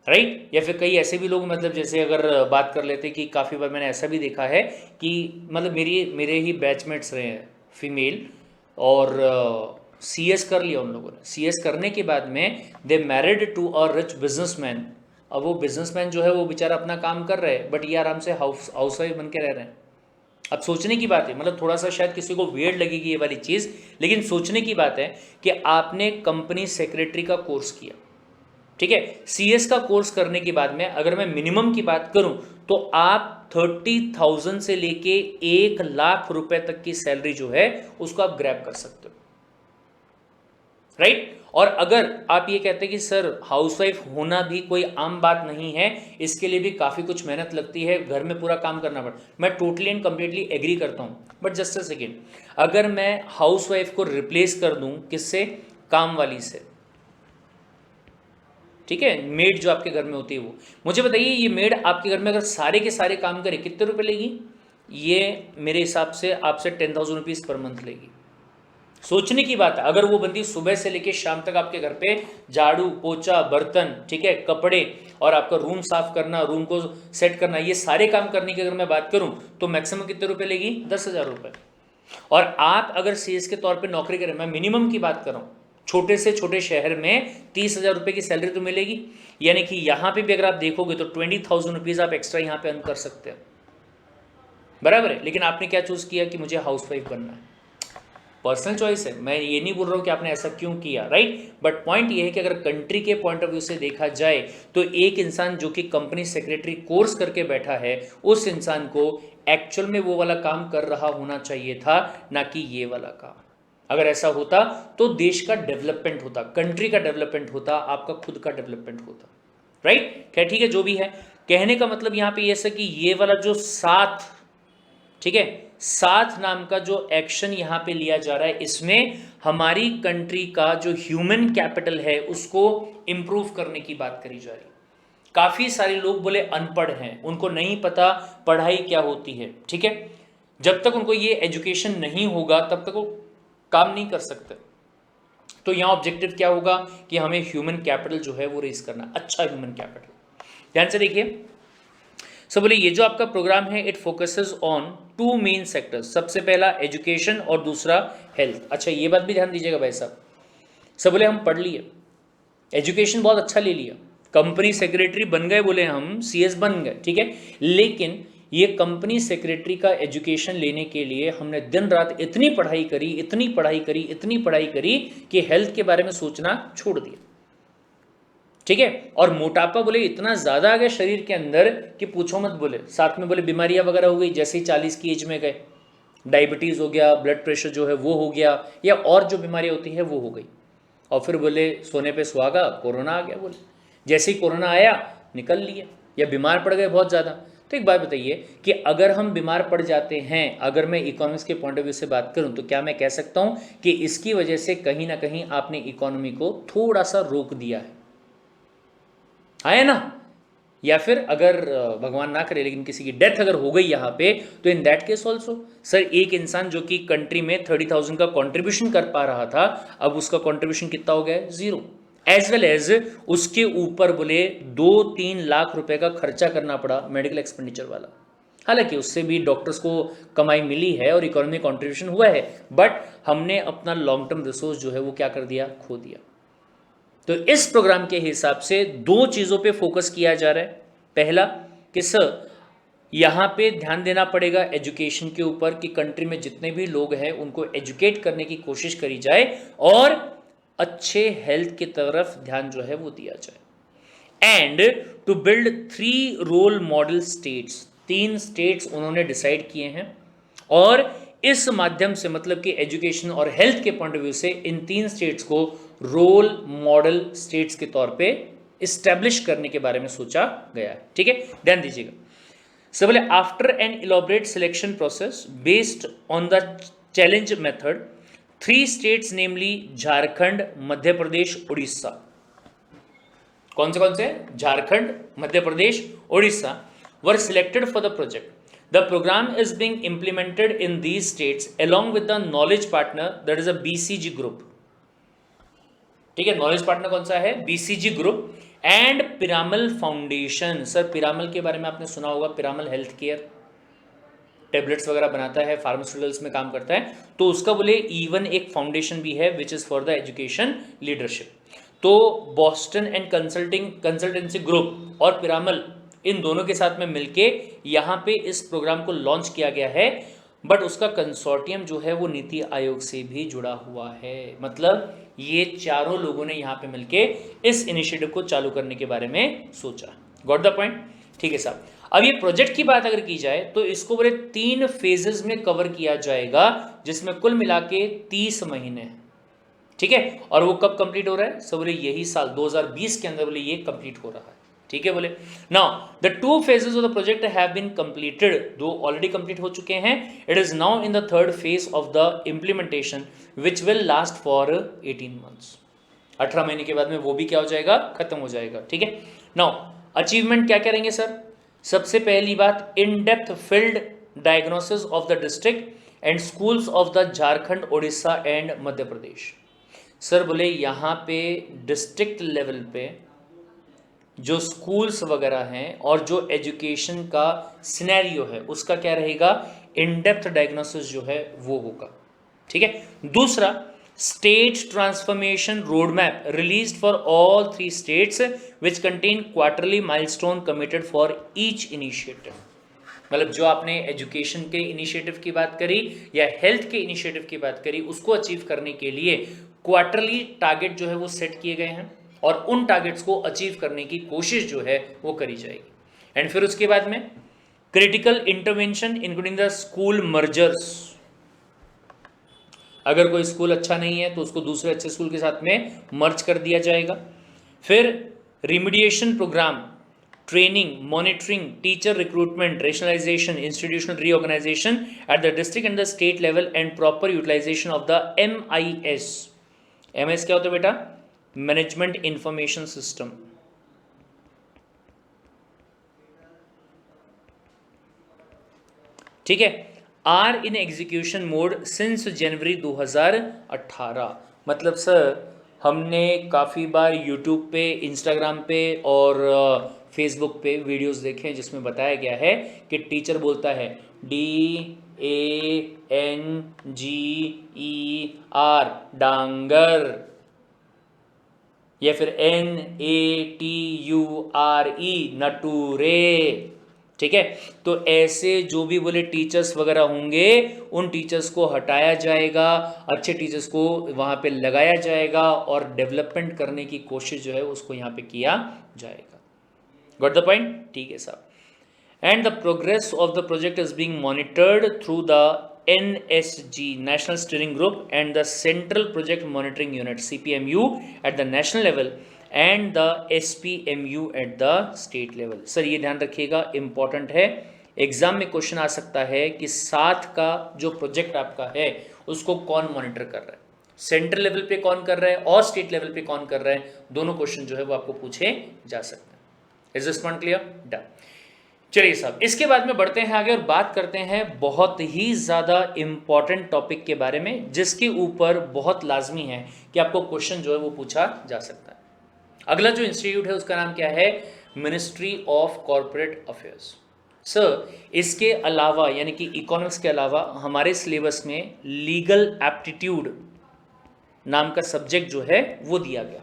राइट। या फिर कई ऐसे भी लोग, मतलब जैसे अगर बात कर लेते कि काफ़ी बार मैंने ऐसा भी देखा है कि मतलब मेरे ही बैचमेट्स रहे हैं फीमेल, और CS कर लिया उन लोगों ने। CS करने के बाद में they married to a rich businessman. अब वो बिजनेसमैन जो है वो बेचारा अपना काम कर रहे हैं, बट ये आराम से हाउस वाइफ बन के रह रहे हैं। अब सोचने की बात है, मतलब थोड़ा सा शायद किसी को वियर्ड लगेगी ये वाली चीज़, लेकिन सोचने की बात है कि आपने कंपनी सेक्रेटरी का कोर्स किया, ठीक है। CS का कोर्स करने के बाद में अगर मैं मिनिमम की बात करूं तो आप 30,000 से लेके 1 लाख रुपए तक की सैलरी जो है उसको आप ग्रैब कर सकते हो, राइट। और अगर आप ये कहते हैं कि सर हाउसवाइफ होना भी कोई आम बात नहीं है, इसके लिए भी काफ़ी कुछ मेहनत लगती है, घर में पूरा काम करना पड़ता, मैं टोटली एंड कंप्लीटली एग्री करता हूँ। बट जस्ट अ सेकेंड, अगर मैं हाउसवाइफ को रिप्लेस कर दूँ किससे? काम वाली से, ठीक है। मेड जो आपके घर में होती है वो, मुझे बताइए ये मेड आपके घर में अगर सारे के सारे काम करे कितने रुपए लेगी? ये मेरे हिसाब से आपसे 10,000 रुपीज़ पर मंथ लेगी। सोचने की बात है, अगर वो बंदी सुबह से लेकर शाम तक आपके घर पे झाड़ू पोछा बर्तन, ठीक है, कपड़े और आपका रूम साफ करना, रूम को सेट करना, ये सारे काम करने की अगर मैं बात करूं तो मैक्सिमम कितने रुपए लेगी? 10,000 रुपए। और आप अगर CS के तौर पे नौकरी करें, मैं मिनिमम की बात कर रहा हूँ, छोटे से छोटे शहर में 30,000 रुपए की सैलरी तो मिलेगी। यानी कि यहाँ पे भी अगर आप देखोगे तो 20,000 रुपीज़ आप एक्स्ट्रा यहाँ पे अर्न कर सकते हैं, बराबर है। लेकिन आपने क्या चूज़ किया कि मुझे हाउसवाइफ बनना है, पर्सनल चॉइस है, मैं ये नहीं बोल रहा हूँ कि आपने ऐसा क्यों किया, राइट। बट पॉइंट ये है कि अगर कंट्री के पॉइंट ऑफ व्यू से देखा जाए तो एक इंसान जो कि कंपनी सेक्रेटरी कोर्स करके बैठा है, उस इंसान को एक्चुअल में वो वाला काम कर रहा होना चाहिए था, ना कि ये वाला काम। अगर ऐसा होता तो देश का डेवलपमेंट होता, कंट्री का डेवलपमेंट होता, आपका खुद का डेवलपमेंट होता, राइट। क्या ठीक है, जो भी है, कहने का मतलब यहाँ पे ये है कि ये वाला जो साथ, ठीक है, साथ नाम का जो एक्शन यहाँ पे लिया जा रहा है, इसमें हमारी कंट्री का जो ह्यूमन कैपिटल है उसको इंप्रूव करने की बात करी जा रही। काफ़ी सारे लोग बोले अनपढ़ हैं, उनको नहीं पता पढ़ाई क्या होती है, ठीक है। जब तक उनको ये एजुकेशन नहीं होगा तब तक वो काम नहीं कर सकते। तो यहाँ ऑब्जेक्टिव क्या होगा कि हमें ह्यूमन कैपिटल जो है वो रेज करना, अच्छा ह्यूमन कैपिटल। ध्यान से देखिए, सब बोले ये जो आपका प्रोग्राम है it focuses on 2 main sectors, सबसे पहला एजुकेशन और दूसरा हेल्थ। अच्छा ये बात भी ध्यान दीजिएगा भाई साहब, सब बोले हम पढ़ लिए, एजुकेशन बहुत अच्छा ले लिया, कंपनी सेक्रेटरी बन गए, बोले हम CS बन गए, ठीक है। लेकिन ये कंपनी सेक्रेटरी का एजुकेशन लेने के लिए हमने दिन रात इतनी पढ़ाई करी, इतनी पढ़ाई करी, इतनी पढ़ाई करी कि हेल्थ के बारे में सोचना छोड़ दिया, ठीक है। और मोटापा बोले इतना ज़्यादा आ गया शरीर के अंदर कि पूछो मत, बोले साथ में बोले बीमारियां वगैरह हो गई, जैसे ही 40 की एज में गए, डायबिटीज़ हो गया, ब्लड प्रेशर जो है वो हो गया, या और जो बीमारियां होती है वो हो गई। और फिर बोले सोने पे सुहागा, कोरोना आ गया, बोले जैसे ही कोरोना आया निकल लिया, या बीमार पड़ गए बहुत ज़्यादा। तो एक बात बताइए कि अगर हम बीमार पड़ जाते हैं, अगर मैं इकोनॉमिक्स के पॉइंट ऑफ व्यू से बात करूं, तो क्या मैं कह सकता हूं कि इसकी वजह से कहीं ना कहीं आपने इकोनॉमी को थोड़ा सा रोक दिया है ना? या फिर अगर भगवान ना करे लेकिन किसी की डेथ अगर हो गई यहाँ पे, तो in that case also sir, एक इंसान जो कि कंट्री में 30,000 का कंट्रीब्यूशन कर पा रहा था, अब उसका कंट्रीब्यूशन कितना हो गया? 0। एज वेल एज उसके ऊपर बोले 2-3 लाख रुपए का खर्चा करना पड़ा मेडिकल एक्सपेंडिचर वाला। हालांकि उससे भी डॉक्टर्स को कमाई मिली है और इकोनॉमी कंट्रीब्यूशन हुआ है, बट हमने अपना लॉन्ग टर्म रिसोर्स जो है वो क्या कर दिया? खो दिया। तो इस प्रोग्राम के हिसाब से 2 चीज़ों पे फोकस किया जा रहा है। पहला कि सर यहाँ पे ध्यान देना पड़ेगा एजुकेशन के ऊपर, कि कंट्री में जितने भी लोग हैं उनको एजुकेट करने की कोशिश करी जाए और अच्छे हेल्थ की तरफ ध्यान जो है वो दिया जाए। And to build 3 role model states, 3 states उन्होंने डिसाइड किए हैं, और इस माध्यम से मतलब कि एजुकेशन और हेल्थ के पॉइंट ऑफ व्यू से इन 3 स्टेट्स को रोल मॉडल स्टेट्स के तौर पे इस्टेब्लिश करने के बारे में सोचा गया है। ठीक है, ध्यान दीजिएगा। सब बोले after an elaborate selection process based on the challenge method, 3 states namely Jharkhand, Madhya Pradesh, Orissa. कौन से? Jharkhand, Madhya Pradesh, Orissa were selected for the project. The program is being implemented in these states along with the knowledge partner, that is a BCG group. ठीक है, नॉलेज पार्टनर कौन सा है? BCG group and Piramal foundation. Sir Piramal के बारे में आपने सुना होगा, पिरामल हेल्थ केयर टेबलेट्स वगैरह बनाता है, फार्मास्यूटिकल्स में काम करता है, तो उसका बोले इवन एक फाउंडेशन भी है which is for the education leadership. तो बॉस्टन एंड कंसल्टेंसी ग्रुप और पिरामल इन दोनों के साथ में मिलके यहाँ पे इस प्रोग्राम को लॉन्च किया गया है, बट उसका कंसोर्टियम जो है वो नीति आयोग से भी जुड़ा हुआ है। मतलब ये चारों लोगों ने यहाँ पे मिलके इस इनिशिएटिव को चालू करने के बारे में सोचा। Got the point? ठीक है साहब। अब ये प्रोजेक्ट की बात अगर की जाए तो इसको बोले 3 फेजेस में कवर किया जाएगा, जिसमें कुल मिला के 30 महीने। ठीक है, और वो कब कंप्लीट हो रहा है? सब बोले यही साल 2020 के अंदर बोले ये कंप्लीट हो रहा है। ठीक है बोले। Now the 2 phases of the project have been completed, 2 already complete हो चुके हैं। It is now in the 3rd phase of the implementation which will last for 18 months। 18 महीने के बाद में वो भी क्या हो जाएगा? खत्म हो जाएगा। ठीक है। नाउ अचीवमेंट क्या करेंगे सर? सबसे पहली बात, in depth field diagnosis of the district and schools of the Jharkhand, Orissa and Madhya Pradesh. Sir बोले यहाँ पे डिस्ट्रिक्ट लेवल पे जो स्कूल्स वगैरह हैं और जो एजुकेशन का सिनेरियो है उसका क्या रहेगा? इन डेप्थ डायग्नोसिस जो है वो होगा। ठीक है। दूसरा, state transformation road map released for all 3 states which contain quarterly milestone committed for each initiative. मतलब जो आपने एजुकेशन के इनिशिएटिव की बात करी या हेल्थ के इनिशिएटिव की बात करी, उसको अचीव करने के लिए क्वार्टरली टारगेट जो है वो सेट किए गए हैं और उन टारगेट्स को अचीव करने की कोशिश जो है वो करी जाएगी। एंड फिर उसके बाद में critical intervention including the school mergers. अगर कोई स्कूल अच्छा नहीं है तो उसको दूसरे अच्छे स्कूल के साथ में मर्ज कर दिया जाएगा। फिर remediation programme, training, monitoring, teacher recruitment, rationalisation, institutional reorganisation at the district and the state level and proper utilisation of the MIS। MIS क्या होता है बेटा? Management information system. ठीक है। Are in execution mode since January 2018। मतलब सर हमने काफ़ी बार यूट्यूब पे, इंस्टाग्राम पे और फेसबुक पे वीडियोस देखे हैं जिसमें बताया गया है कि टीचर बोलता है DANGER डांगर, या फिर NATURE नटूरे। ठीक है। तो ऐसे जो भी बोले टीचर्स वगैरह होंगे उन टीचर्स को हटाया जाएगा, अच्छे टीचर्स को वहाँ पे लगाया जाएगा और डेवलपमेंट करने की कोशिश जो है उसको यहाँ पे किया जाएगा। Got the point? ठीक है साहब। And the progress of the project is being monitored through the NSG National Steering Group and the Central Project Monitoring Unit CPMU at the national level and the SPMU at the state level. Sir ये ध्यान रखिएगा, इंपॉर्टेंट है, एग्जाम में क्वेश्चन आ सकता है कि साथ का जो प्रोजेक्ट आपका है उसको कौन मॉनिटर कर रहा है, सेंट्रल लेवल पे कौन कर रहा है और स्टेट लेवल पे कौन कर रहा है, दोनों क्वेश्चन जो है वो आपको पूछे जा सकते हैं। Is this point clear? Done. चलिए साहब, इसके बाद में बढ़ते हैं आगे और बात करते हैं बहुत ही ज़्यादा इंपॉर्टेंट टॉपिक के बारे में, जिसके ऊपर बहुत लाजमी है कि आपको क्वेश्चन जो है वो पूछा जा सकता है। अगला जो इंस्टीट्यूट है उसका नाम क्या है? Ministry of corporate affairs. Sir इसके अलावा यानी कि इकोनॉमिक्स के अलावा हमारे सिलेबस में लीगल एप्टीट्यूड नाम का सब्जेक्ट जो है वो दिया गया।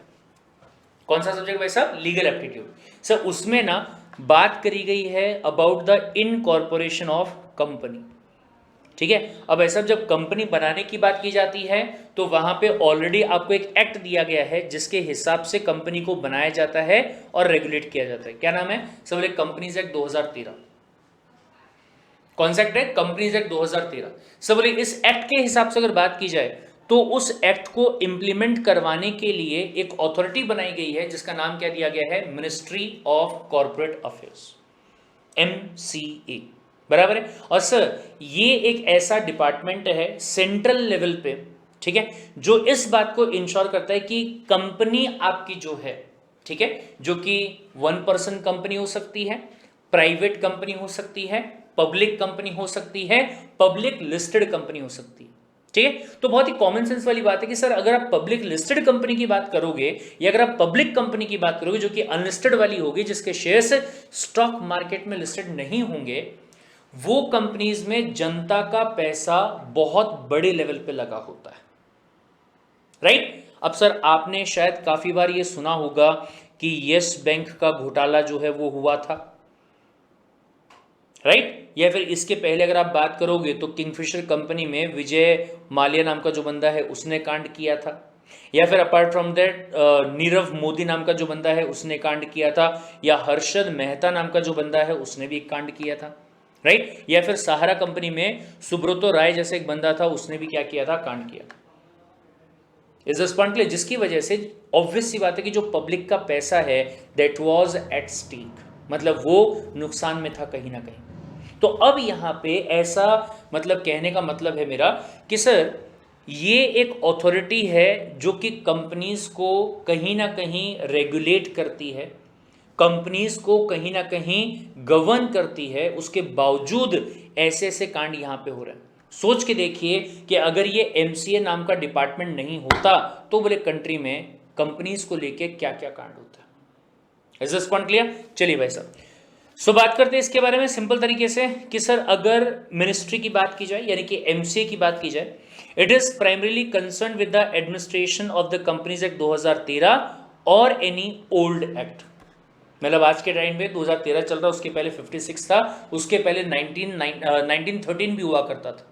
कौन सा सब्जेक्ट भाई साहब? Legal aptitude. सर उसमें ना बात करी गई है about the incorporation of company. ठीक है, अब ऐसा जब कंपनी बनाने की बात की जाती है तो वहां पे ऑलरेडी आपको एक एक्ट दिया गया है जिसके हिसाब से कंपनी को बनाया जाता है और रेगुलेट किया जाता है। क्या नाम है? सब बोले कंपनीज एक्ट 2013। कौन सा एक्ट है? Companies act 2013। सब बोले इस एक्ट के हिसाब से अगर बात की जाए तो उस एक्ट को इंप्लीमेंट करवाने के लिए एक अथॉरिटी बनाई गई है जिसका नाम क्या दिया गया है? Ministry of corporate affairs, MCA। बराबर है। और सर ये एक ऐसा डिपार्टमेंट है सेंट्रल लेवल पे, ठीक है, जो इस बात को इंश्योर करता है कि कंपनी आपकी जो है, ठीक है, जो कि 1 पर्सन कंपनी हो सकती है, प्राइवेट कंपनी हो सकती है, पब्लिक कंपनी हो सकती है, पब्लिक लिस्टेड कंपनी हो सकती है। ठीक है, तो बहुत ही कॉमन सेंस वाली बात है कि सर अगर आप पब्लिक लिस्टेड कंपनी की बात करोगे या अगर आप पब्लिक कंपनी की बात करोगे जो कि अनलिस्टेड वाली होगी, जिसके शेयर्स स्टॉक मार्केट में लिस्टेड नहीं होंगे, वो कंपनीज में जनता का पैसा बहुत बड़े लेवल पे लगा होता है। राइट? अब सर आपने शायद काफी बार ये सुना होगा कि यस बैंक का घोटाला जो है वो हुआ था। राइट? या फिर इसके पहले अगर आप बात करोगे तो किंगफिशर कंपनी में विजय माल्या नाम का जो बंदा है उसने कांड किया था। या फिर apart from that Nirav Modi नाम का जो बंदा है उसने कांड किया था। या हर्षद मेहता नाम का जो बंदा है उसने भी एक कांड किया था। राइट? या फिर सहारा कंपनी में सुब्रतो राय जैसे एक बंदा था, उसने भी क्या किया था? कांड किया था। Is this point clear? जिसकी वजह से ऑब्वियस सी बात है कि जो पब्लिक का पैसा है दैट वाज एट स्टेक, मतलब वो नुकसान में था कहीं ना कहीं। तो अब यहाँ पे ऐसा मतलब कहने का मतलब है मेरा कि सर ये एक अथॉरिटी है जो कि कंपनीज को कहीं ना कहीं रेगुलेट करती है, कंपनीज को कहीं ना कहीं गवर्न करती है, उसके बावजूद ऐसे ऐसे कांड यहाँ पे हो रहे हैं। सोच के देखिए कि अगर ये MCA नाम का डिपार्टमेंट नहीं होता तो बोले कंट्री में कंपनीज को लेके क्या क्या कांड होता है। Is this point clear? चलिए भाई साहब, सो बात करते हैं इसके बारे में सिंपल तरीके से कि सर अगर मिनिस्ट्री की बात की जाए यानी कि MCA की बात की जाए, it is primarily concern with the administration of the companies act 2013 और एनी ओल्ड एक्ट। मतलब आज के टाइम पे 2013 चल रहा है, उसके पहले 56 था, उसके पहले 1913 भी हुआ करता था।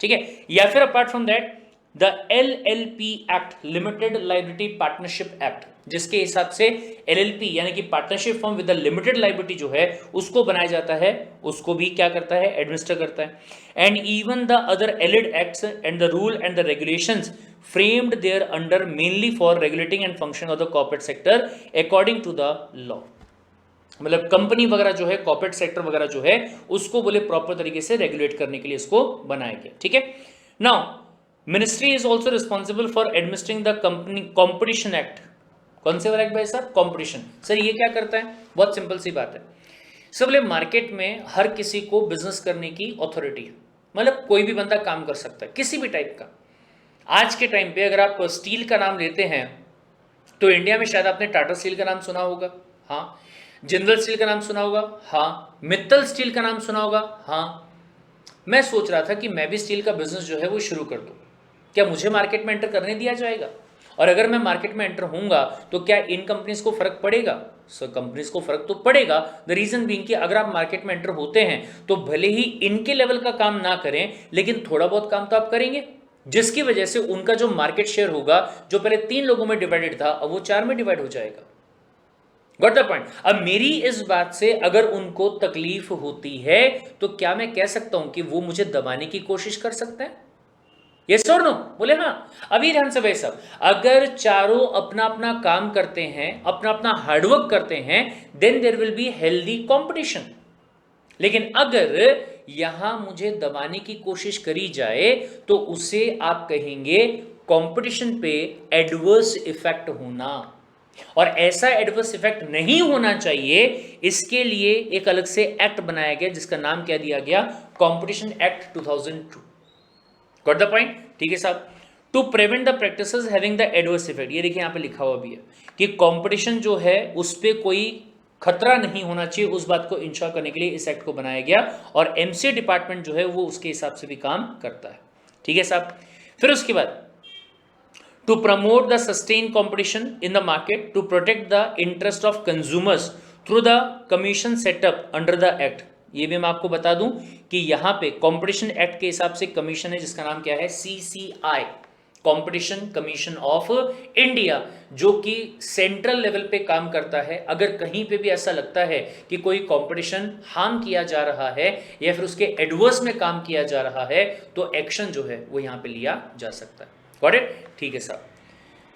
ठीक है, या फिर apart from that the LLP act, limited liability partnership act, जिसके हिसाब से LLP यानी कि partnership form with the limited liability जो है उसको बनाया जाता है, उसको भी क्या करता है? एडमिनिस्टर करता है। And even the other allied acts and the rule and the regulations framed there under mainly for regulating and function of the corporate sector according to the law। मतलब कंपनी वगैरह जो है, कॉर्पोरेट सेक्टर वगैरह जो है, उसको बोले प्रॉपर तरीके से रेगुलेट करने के लिए इसको बनाया गया। ठीक है, now ministry is also responsible for administering the company competition act. कौन से वाला एक्ट भाई साहब? कॉम्पिटिशन। सर ये क्या करता है? बहुत सिंपल सी बात है। सब बोले मार्केट में हर किसी को बिजनेस करने की अथॉरिटी है, मतलब कोई भी बंदा काम कर सकता है किसी भी टाइप का। आज के टाइम पे अगर आप स्टील का नाम लेते हैं तो इंडिया में शायद आपने टाटा स्टील का नाम सुना होगा, हाँ। जिंदल स्टील का नाम सुना होगा, हाँ। मित्तल स्टील का नाम सुना होगा, हाँ। मैं सोच रहा था कि मैं भी स्टील का बिजनेस जो है वो शुरू कर दूं, क्या मुझे मार्केट में एंटर करने दिया जाएगा? और अगर मैं मार्केट में एंटर होऊंगा तो क्या इन कंपनीज को फर्क पड़ेगा? सर कंपनीज को फर्क तो पड़ेगा। द रीजन बीइंग कि अगर आप मार्केट में एंटर होते हैं तो भले ही इनके लेवल का काम ना करें, लेकिन थोड़ा बहुत काम तो आप करेंगे, जिसकी वजह से उनका जो मार्केट शेयर होगा, जो पहले 3 लोगों में डिवाइडेड था, अब वो 4 में डिवाइड हो जाएगा। Got the point? अब मेरी इस बात से अगर उनको तकलीफ होती है तो क्या मैं कह सकता हूं कि वो मुझे दबाने की कोशिश कर सकते हैं? यस और नो? बोले हाँ। अभी ध्यान से भाई साहब, अगर चारों अपना अपना काम करते हैं, अपना अपना हार्डवर्क करते हैं, then there will be healthy competition. लेकिन अगर यहां मुझे दबाने की कोशिश करी जाए तो उसे आप कहेंगे कंपटीशन पे एडवर्स इफेक्ट होना। और ऐसा एडवर्स इफेक्ट नहीं होना चाहिए, इसके लिए एक अलग से एक्ट बनाया गया जिसका नाम क्या दिया गया, competition act 2002। Got the point? ठीक है साहब। To prevent the practices having the adverse effect, ये देखिए यहां पे लिखा हुआ भी है कि कंपटीशन जो है उस पर कोई खतरा नहीं होना चाहिए, उस बात को इंश्योर करने के लिए इस एक्ट को बनाया गया, और एमसीए डिपार्टमेंट जो है वो उसके हिसाब से भी काम करता है। ठीक है साहब। फिर उसके बाद to promote the sustained competition in the market to protect the interest of consumers through the commission set up under the act। ये भी मैं आपको बता दूं कि यहाँ पे कंपटीशन एक्ट के हिसाब से कमीशन है जिसका नाम क्या है, CCI, competition commission of India, जो कि सेंट्रल लेवल पे काम करता है। अगर कहीं पे भी ऐसा लगता है कि कोई कंपटीशन हार्म किया जा रहा है या फिर उसके एडवर्स में काम किया जा रहा है तो एक्शन जो है वो यहाँ पे लिया जा सकता है। Got it? ठीक है साहब।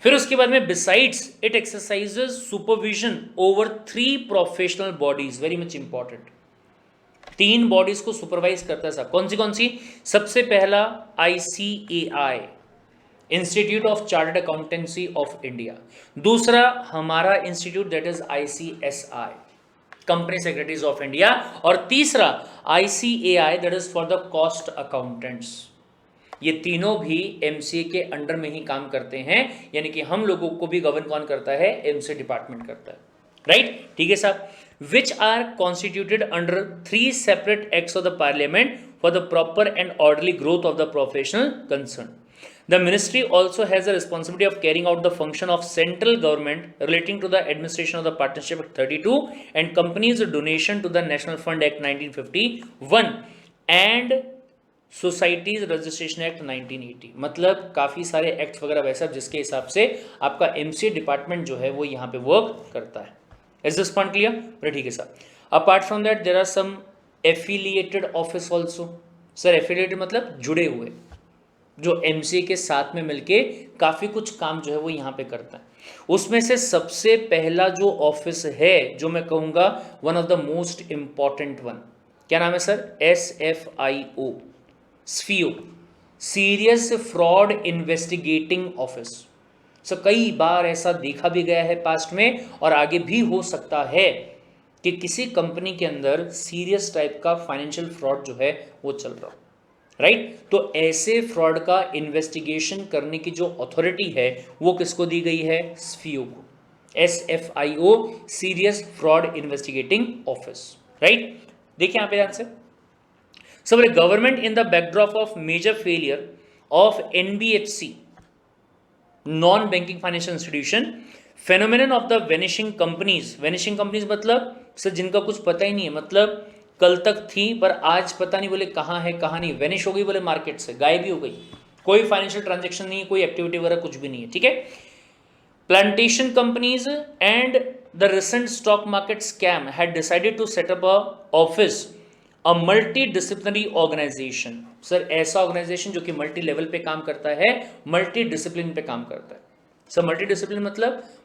फिर उसके बाद में besides it exercises supervision over 3 professional bodies, very much important. 3 bodies को सुपरवाइज करता है साहब। कौन सी? सबसे पहला ICAI, institute of chartered accountancy of India. दूसरा हमारा institute that is ICSI, company secretaries of India. और तीसरा ICAI that is for the cost accountants. ये तीनों भी एमसीए के अंडर में ही काम करते हैं, यानी कि हम लोगों को भी गवर्न कौन करता है, एमसीए डिपार्टमेंट करता है। राइट? ठीक है साहब। Which are constituted under 3 separate acts of the parliament for the proper and orderly growth of the professional concern. The ministry also has the responsibility of carrying out the function of central government relating to the administration of the Partnership Act 32 and companies' donation to the National Fund Act 1951 and societies registration act 1980। मतलब काफ़ी सारे एक्ट वगैरह वैसा जिसके हिसाब से आपका एमसीए डिपार्टमेंट जो है वो यहाँ पे वर्क करता है। Is this point clear? ठीक है sir. Apart from that there are some affiliated office also. Sir affiliated मतलब जुड़े हुए, जो एमसीए के साथ में मिलके काफ़ी कुछ काम जो है वो यहाँ पे करता है। उसमें से सबसे पहला जो ऑफिस है जो मैं कहूँगा one of the most important one, क्या नाम है sir? SFIO, SFIO, serious fraud investigating office. So कई बार ऐसा देखा भी गया है पास्ट में और आगे भी हो सकता है कि किसी कंपनी के अंदर सीरियस टाइप का फाइनेंशियल फ्रॉड जो है वो चल रहा हो। राइट? तो ऐसे फ्रॉड का इन्वेस्टिगेशन करने की जो अथॉरिटी है वो किसको दी गई है? स्फीओ को। SFIO, serious fraud investigating office. Right? देखिए यहां पे ध्यान से। So the government in the backdrop of major failure of NBFC, non-banking financial institution, phenomenon of the vanishing companies मतलब सर जिनका कुछ पता ही नहीं है, मतलब कल तक थी पर आज पता नहीं बोले कहाँ है कहाँ नहीं, वेनिश हो गई बोले, मार्केट से गायब ही हो गई, कोई फाइनेंशियल ट्रांजेक्शन नहीं है, कोई एक्टिविटी वगैरह कुछ भी नहीं है। ठीक है। Plantation companies and the recent stock market scam had decided to set up a office, a multi disciplinary organisation. Sir ऐसा ऑर्गेनाइजेशन जो कि मल्टी लेवल पे काम करता है, मल्टी डिसिप्लिन पे काम करता है। सर मल्टी डिसिप्लिन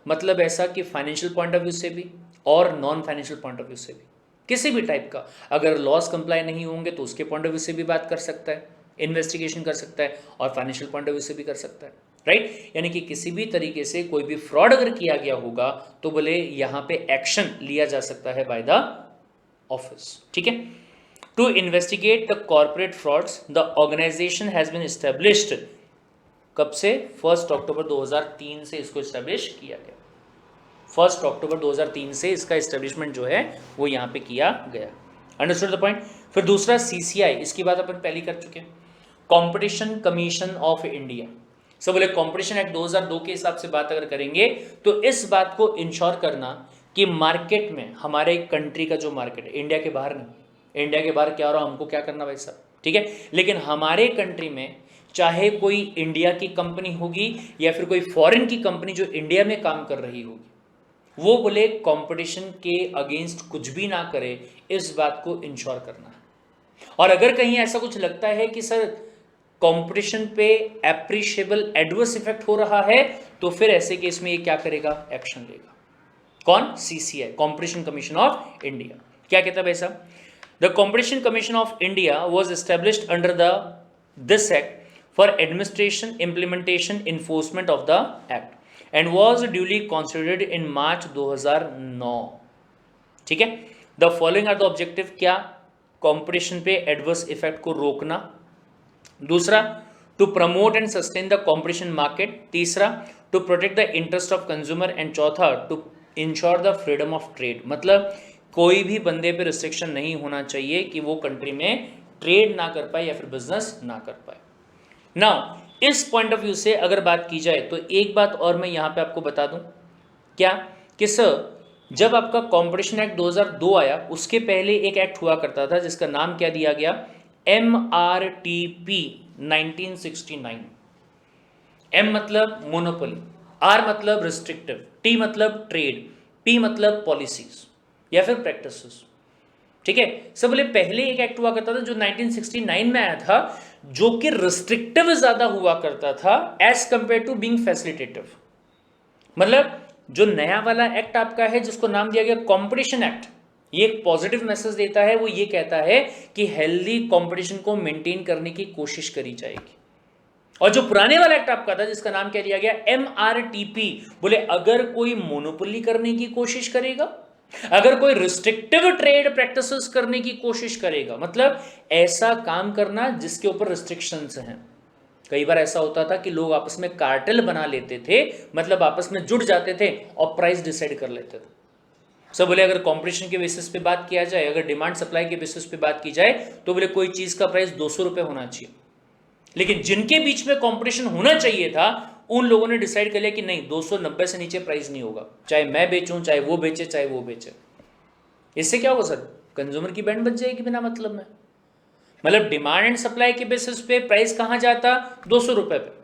मतलब ऐसा कि फाइनेंशियल पॉइंट ऑफ व्यू से भी और non financial point of view से भी, किसी भी टाइप का अगर लॉस कंप्लाई नहीं होंगे तो उसके पॉइंट ऑफ व्यू से भी बात कर सकता है, इन्वेस्टिगेशन कर सकता है और फाइनेंशियल पॉइंट ऑफ व्यू से भी कर सकता है। राइट? यानी कि किसी भी तरीके से कोई भी फ्रॉड अगर किया गया होगा तो बोले यहाँ पे एक्शन लिया जा सकता है बाय द ऑफिस। ठीक है। To investigate the corporate frauds, the organization has been established। कब से? 1 अक्टूबर 2003 से इसको एस्टेब्लिश किया गया। 1 अक्टूबर 2003 से इसका एस्टेब्लिशमेंट जो है वो यहाँ पे किया गया। Understood the point? फिर दूसरा CCI, इसकी बात अपन पहले कर चुके हैं, कॉम्पिटिशन कमीशन ऑफ इंडिया। सब बोले कॉम्पिटिशन एक्ट 2002 के हिसाब से बात अगर करेंगे तो इस बात को इंश्योर करना कि मार्केट में, हमारे कंट्री का जो मार्केट है, इंडिया के बाहर नहीं, इंडिया के बाहर क्या हो रहा हमको क्या करना भाई साहब। ठीक है। लेकिन हमारे कंट्री में चाहे कोई इंडिया की कंपनी होगी या फिर कोई फॉरेन की कंपनी जो इंडिया में काम कर रही होगी, वो बोले कंपटीशन के अगेंस्ट कुछ भी ना करे, इस बात को इंश्योर करना है। और अगर कहीं ऐसा कुछ लगता है कि सर कंपटीशन पे एप्रिशिएबल एडवर्स इफेक्ट हो रहा है, तो फिर ऐसे केस में ये क्या करेगा, एक्शन लेगा। कौन, CCI, competition commission of India. क्या कहता है भाई साहब, the competition commission of India was established under the this act for administration, implementation, enforcement of the act and was duly constituted in March 2009। ठीक है, the following are the objective, क्या, कंपटीशन पे एडवर्स इफेक्ट को रोकना, दूसरा to promote and sustain the competition market, तीसरा to protect the interest of consumer and चौथा to ensure the freedom of trade. मतलब कोई भी बंदे पे रिस्ट्रिक्शन नहीं होना चाहिए कि वो कंट्री में ट्रेड ना कर पाए या फिर बिजनेस ना कर पाए। नाउ इस पॉइंट ऑफ व्यू से अगर बात की जाए तो एक बात और मैं यहाँ पे आपको बता दूं, क्या, कि सर जब आपका कंपटीशन एक्ट 2002 आया, उसके पहले एक एक्ट हुआ करता था जिसका नाम क्या दिया गया, MRTP 1969। M मतलब मोनोपोली, R मतलब रिस्ट्रिक्टिव, T मतलब ट्रेड, P मतलब पॉलिसीज या फिर प्रैक्टिसेस। ठीक है, सब बोले पहले एक एक्ट हुआ करता था जो 1969 में आया था, जो कि रिस्ट्रिक्टिव ज्यादा हुआ करता था as compare to being facilitative. मतलब जो नया वाला एक्ट आपका है जिसको नाम दिया गया कंपटीशन एक्ट, ये एक पॉजिटिव मैसेज देता है, वो ये कहता है कि हेल्दी कंपटीशन को मेंटेन करने की कोशिश करी जाएगी। और जो पुराने वाला एक्ट आपका था जिसका नाम क्या दिया गया, MRTP, बोले अगर कोई मोनोपोली करने की कोशिश करेगा, अगर कोई रिस्ट्रिक्टिव ट्रेड प्रैक्टिसेस करने की कोशिश करेगा, मतलब ऐसा काम करना जिसके ऊपर रिस्ट्रिक्शंस हैं। कई बार ऐसा होता था कि लोग आपस में कार्टेल बना लेते थे, मतलब आपस में जुड़ जाते थे और प्राइस डिसाइड कर लेते थे। सब बोले अगर कंपटीशन के बेसिस पे बात किया जाए, अगर डिमांड सप्लाई के बेसिस पे बात की जाए, तो बोले कोई चीज का प्राइस 200 रुपए होना चाहिए, लेकिन जिनके बीच में कंपटीशन होना चाहिए था उन लोगों ने डिसाइड कर लिया कि नहीं, 290 से नीचे प्राइस नहीं होगा, चाहे मैं बेचूं, चाहे वो बेचे, चाहे वो बेचे। इससे क्या होगा सर, कंज्यूमर की बैंड बच जाएगी बिना मतलब में। मतलब डिमांड एंड सप्लाई के बेसिस पे प्राइस कहां जाता, 200 रुपए पे,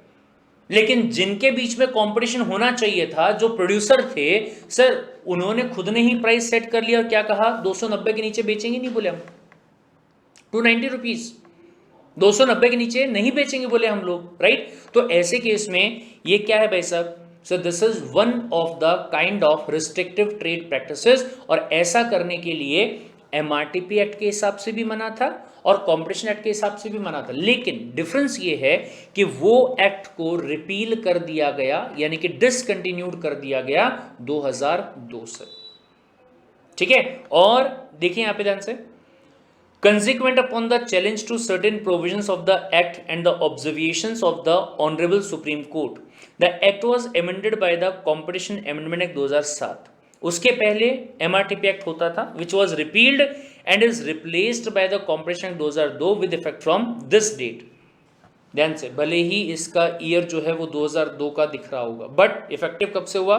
लेकिन जिनके बीच में कंपटीशन होना चाहिए था, जो प्रोड्यूसर थे सर, उन्होंने खुद ने ही प्राइस सेट कर लिया और क्या कहा, 290 के नीचे बेचेंगे नहीं, बोले हम 290 रुपीज, 290 के नीचे नहीं बेचेंगे बोले हम लोग, राइट। तो ऐसे केस में ये क्या है भाई साहब, so this is one of the kind of restrictive trade practices, और ऐसा करने के लिए MRTP एक्ट के हिसाब से भी मना था और कंपटीशन एक्ट के हिसाब से भी मना था, लेकिन डिफरेंस ये है कि वो एक्ट को रिपील कर दिया गया, यानी कि डिसकंटिन्यूड कर दिया गया 2002 से। ठीक है, और देखिए यहां पे ध्यान से, consequent upon the challenge to certain provisions of the act and the observations of the honorable supreme court, the act was amended by the competition amendment act 2007। उसके पहले MRTP एक्ट होता था which was repealed and is replaced by the competition act 2002 with effect from this date। ध्यान से, भले ही इसका ईयर जो है वो 2002 का दिख रहा होगा, बट इफेक्टिव कब से हुआ,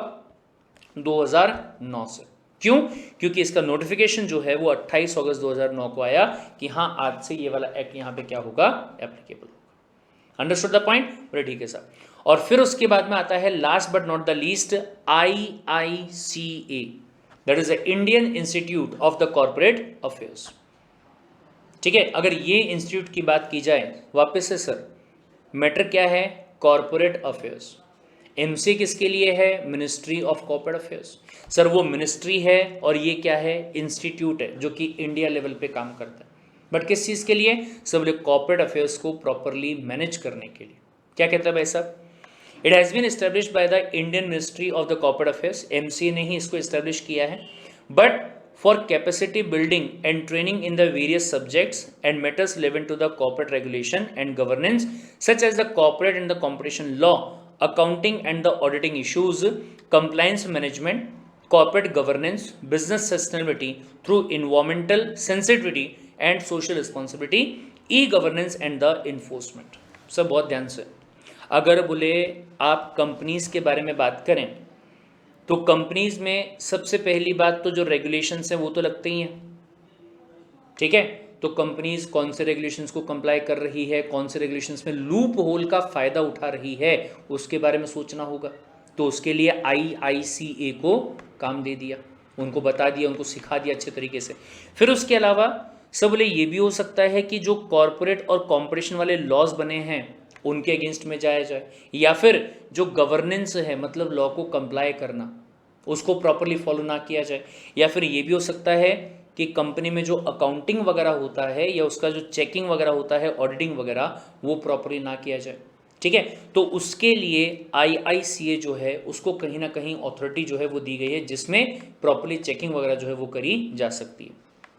2009 से। क्यों, क्योंकि इसका नोटिफिकेशन जो है वो 28 अगस्त 2009 को आया कि हाँ आज से ये वाला एक्ट यहाँ पे क्या होगा, एप्लीकेबल होगा। अंडरस्टूड द पॉइंट, बड़े ठीक है साहब। और फिर उसके बाद में आता है last but not the least IICA, that is the Indian institute of the corporate affairs. ठीक है, अगर ये इंस्टीट्यूट की बात की जाए, वापस से सर मैटर क्या है, कॉर्पोरेट अफेयर्स। MC किसके लिए है, ministry of corporate affairs. Sir वो मिनिस्ट्री है और ये क्या है, इंस्टीट्यूट है जो कि इंडिया लेवल पे काम करता है, बट किस चीज़ के लिए, सब लोग कॉर्पोरेट अफेयर्स को प्रॉपरली मैनेज करने के लिए। क्या कहता है भाई साहब, it has been established by the Indian ministry of the corporate affairs, MC ने ही इसको एस्टेब्लिश किया है, but for capacity building and training in the various subjects and matters relevant to the corporate regulation and governance such as the corporate and the competition law, accounting and the auditing issues, compliance management, corporate governance, business sustainability through environmental sensitivity and social responsibility, e-governance and the enforcement। सब बहुत ध्यान से, अगर बोले आप कंपनीज के बारे में बात करें तो कंपनीज में सबसे पहली बात तो जो रेगुलेशंस हैं वो तो लगते ही हैं। ठीक है, तो कंपनीज कौन से रेगुलेशंस को कंप्लाई कर रही है, कौन से रेगुलेशंस में लूप होल का फ़ायदा उठा रही है, उसके बारे में सोचना होगा। तो उसके लिए IICA को काम दे दिया, उनको बता दिया, उनको सिखा दिया अच्छे तरीके से। फिर उसके अलावा सब बोले ये भी हो सकता है कि जो कॉरपोरेट और कंपटीशन वाले लॉज बने हैं उनके अगेंस्ट में जाया जाए, या फिर जो गवर्नेंस है मतलब लॉ को कंप्लाई करना उसको प्रॉपरली फॉलो ना किया जाए, या फिर ये भी हो सकता है कि कंपनी में जो अकाउंटिंग वगैरह होता है या उसका जो चेकिंग वगैरह होता है, ऑडिटिंग वगैरह, वो प्रॉपरली ना किया जाए। ठीक है, तो उसके लिए IICA जो है उसको कहीं ना कहीं अथॉरिटी जो है वो दी गई है जिसमें प्रॉपरली चेकिंग वगैरह जो है वो करी जा सकती है।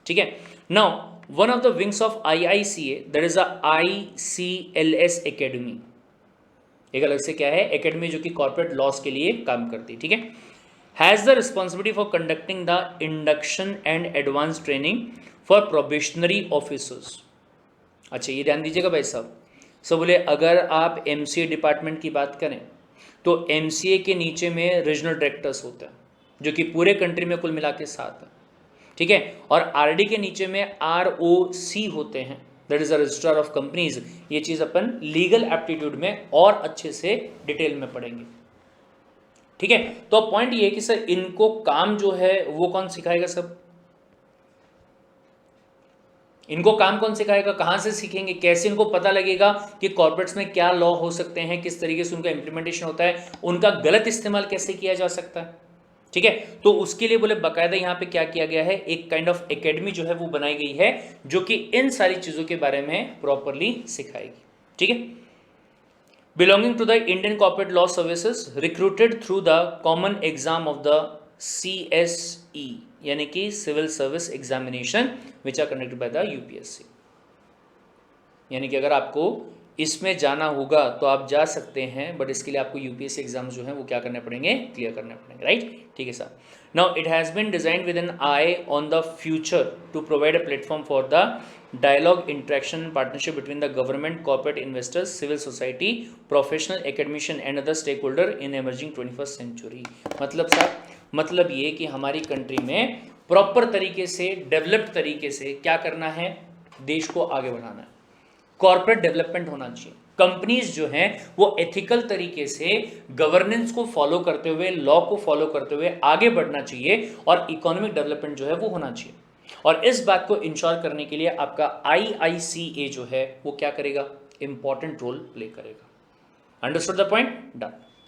ठीक है, now one of the wings of IICA that is a ICLS academy. एक अलग से क्या है, एकेडमी जो कि कॉर्पोरेट लॉस के लिए काम करती है। ठीक है, has the responsibility for conducting the induction and advance training for probationary officers. अच्छा ये ध्यान दीजिएगा भाई साहब, सब बोले अगर आप MCA डिपार्टमेंट की बात करें तो MCA के नीचे में रीजनल डायरेक्टर्स होते हैं जो कि पूरे कंट्री में कुल मिला के 7 है। ठीक है, और RD के नीचे में ROC होते हैं, that is the registrar of companies. ये चीज अपन लीगल एप्टीट्यूड में और अच्छे से डिटेल में पढ़ेंगे। ठीक है, तो पॉइंट ये है कि सर इनको काम जो है वो कौन सिखाएगा, सब इनको काम कौन सिखाएगा, कहां से सीखेंगे, कैसे इनको पता लगेगा कि कॉर्पोरेट्स में क्या लॉ हो सकते हैं, किस तरीके से उनका इंप्लीमेंटेशन होता है, उनका गलत इस्तेमाल कैसे किया जा सकता है। ठीक है, तो उसके लिए बोले बाकायदा यहाँ पे क्या किया गया है, एक काइंड ऑफ एकेडमी जो है वो बनाई गई है जो कि इन सारी चीजों के बारे में प्रॉपरली सिखाएगी। ठीक है, belonging to the Indian corporate law services, recruited through the common exam of the CSE यानी कि civil service examination which are conducted by the UPSC। यानी कि अगर आपको इसमें जाना होगा तो आप जा सकते हैं, बट इसके लिए आपको UPSC एग्जाम जो है वो क्या करने पड़ेंगे, क्लियर करने पड़ेंगे। राइट, ठीक है sir. Now it has been designed with an eye on the future to provide a platform for the dialogue, interaction and partnership between the government, corporate investors, civil society, professional, academician and other stakeholder in emerging 21st century। मतलब साहब, मतलब ये कि हमारी कंट्री में प्रॉपर तरीके से, डेवलप्ड तरीके से क्या करना है, देश को आगे बढ़ाना है, कॉर्पोरेट डेवलपमेंट होना चाहिए, कंपनीज जो हैं वो एथिकल तरीके से गवर्नेंस को फॉलो करते हुए, लॉ को फॉलो करते हुए आगे बढ़ना चाहिए और इकोनॉमिक डेवलपमेंट जो है वो होना चाहिए। और इस बात को इंश्योर करने के लिए आपका IICA जो है वो क्या करेगा, इंपॉर्टेंट रोल प्ले करेगा। Understood the point, done.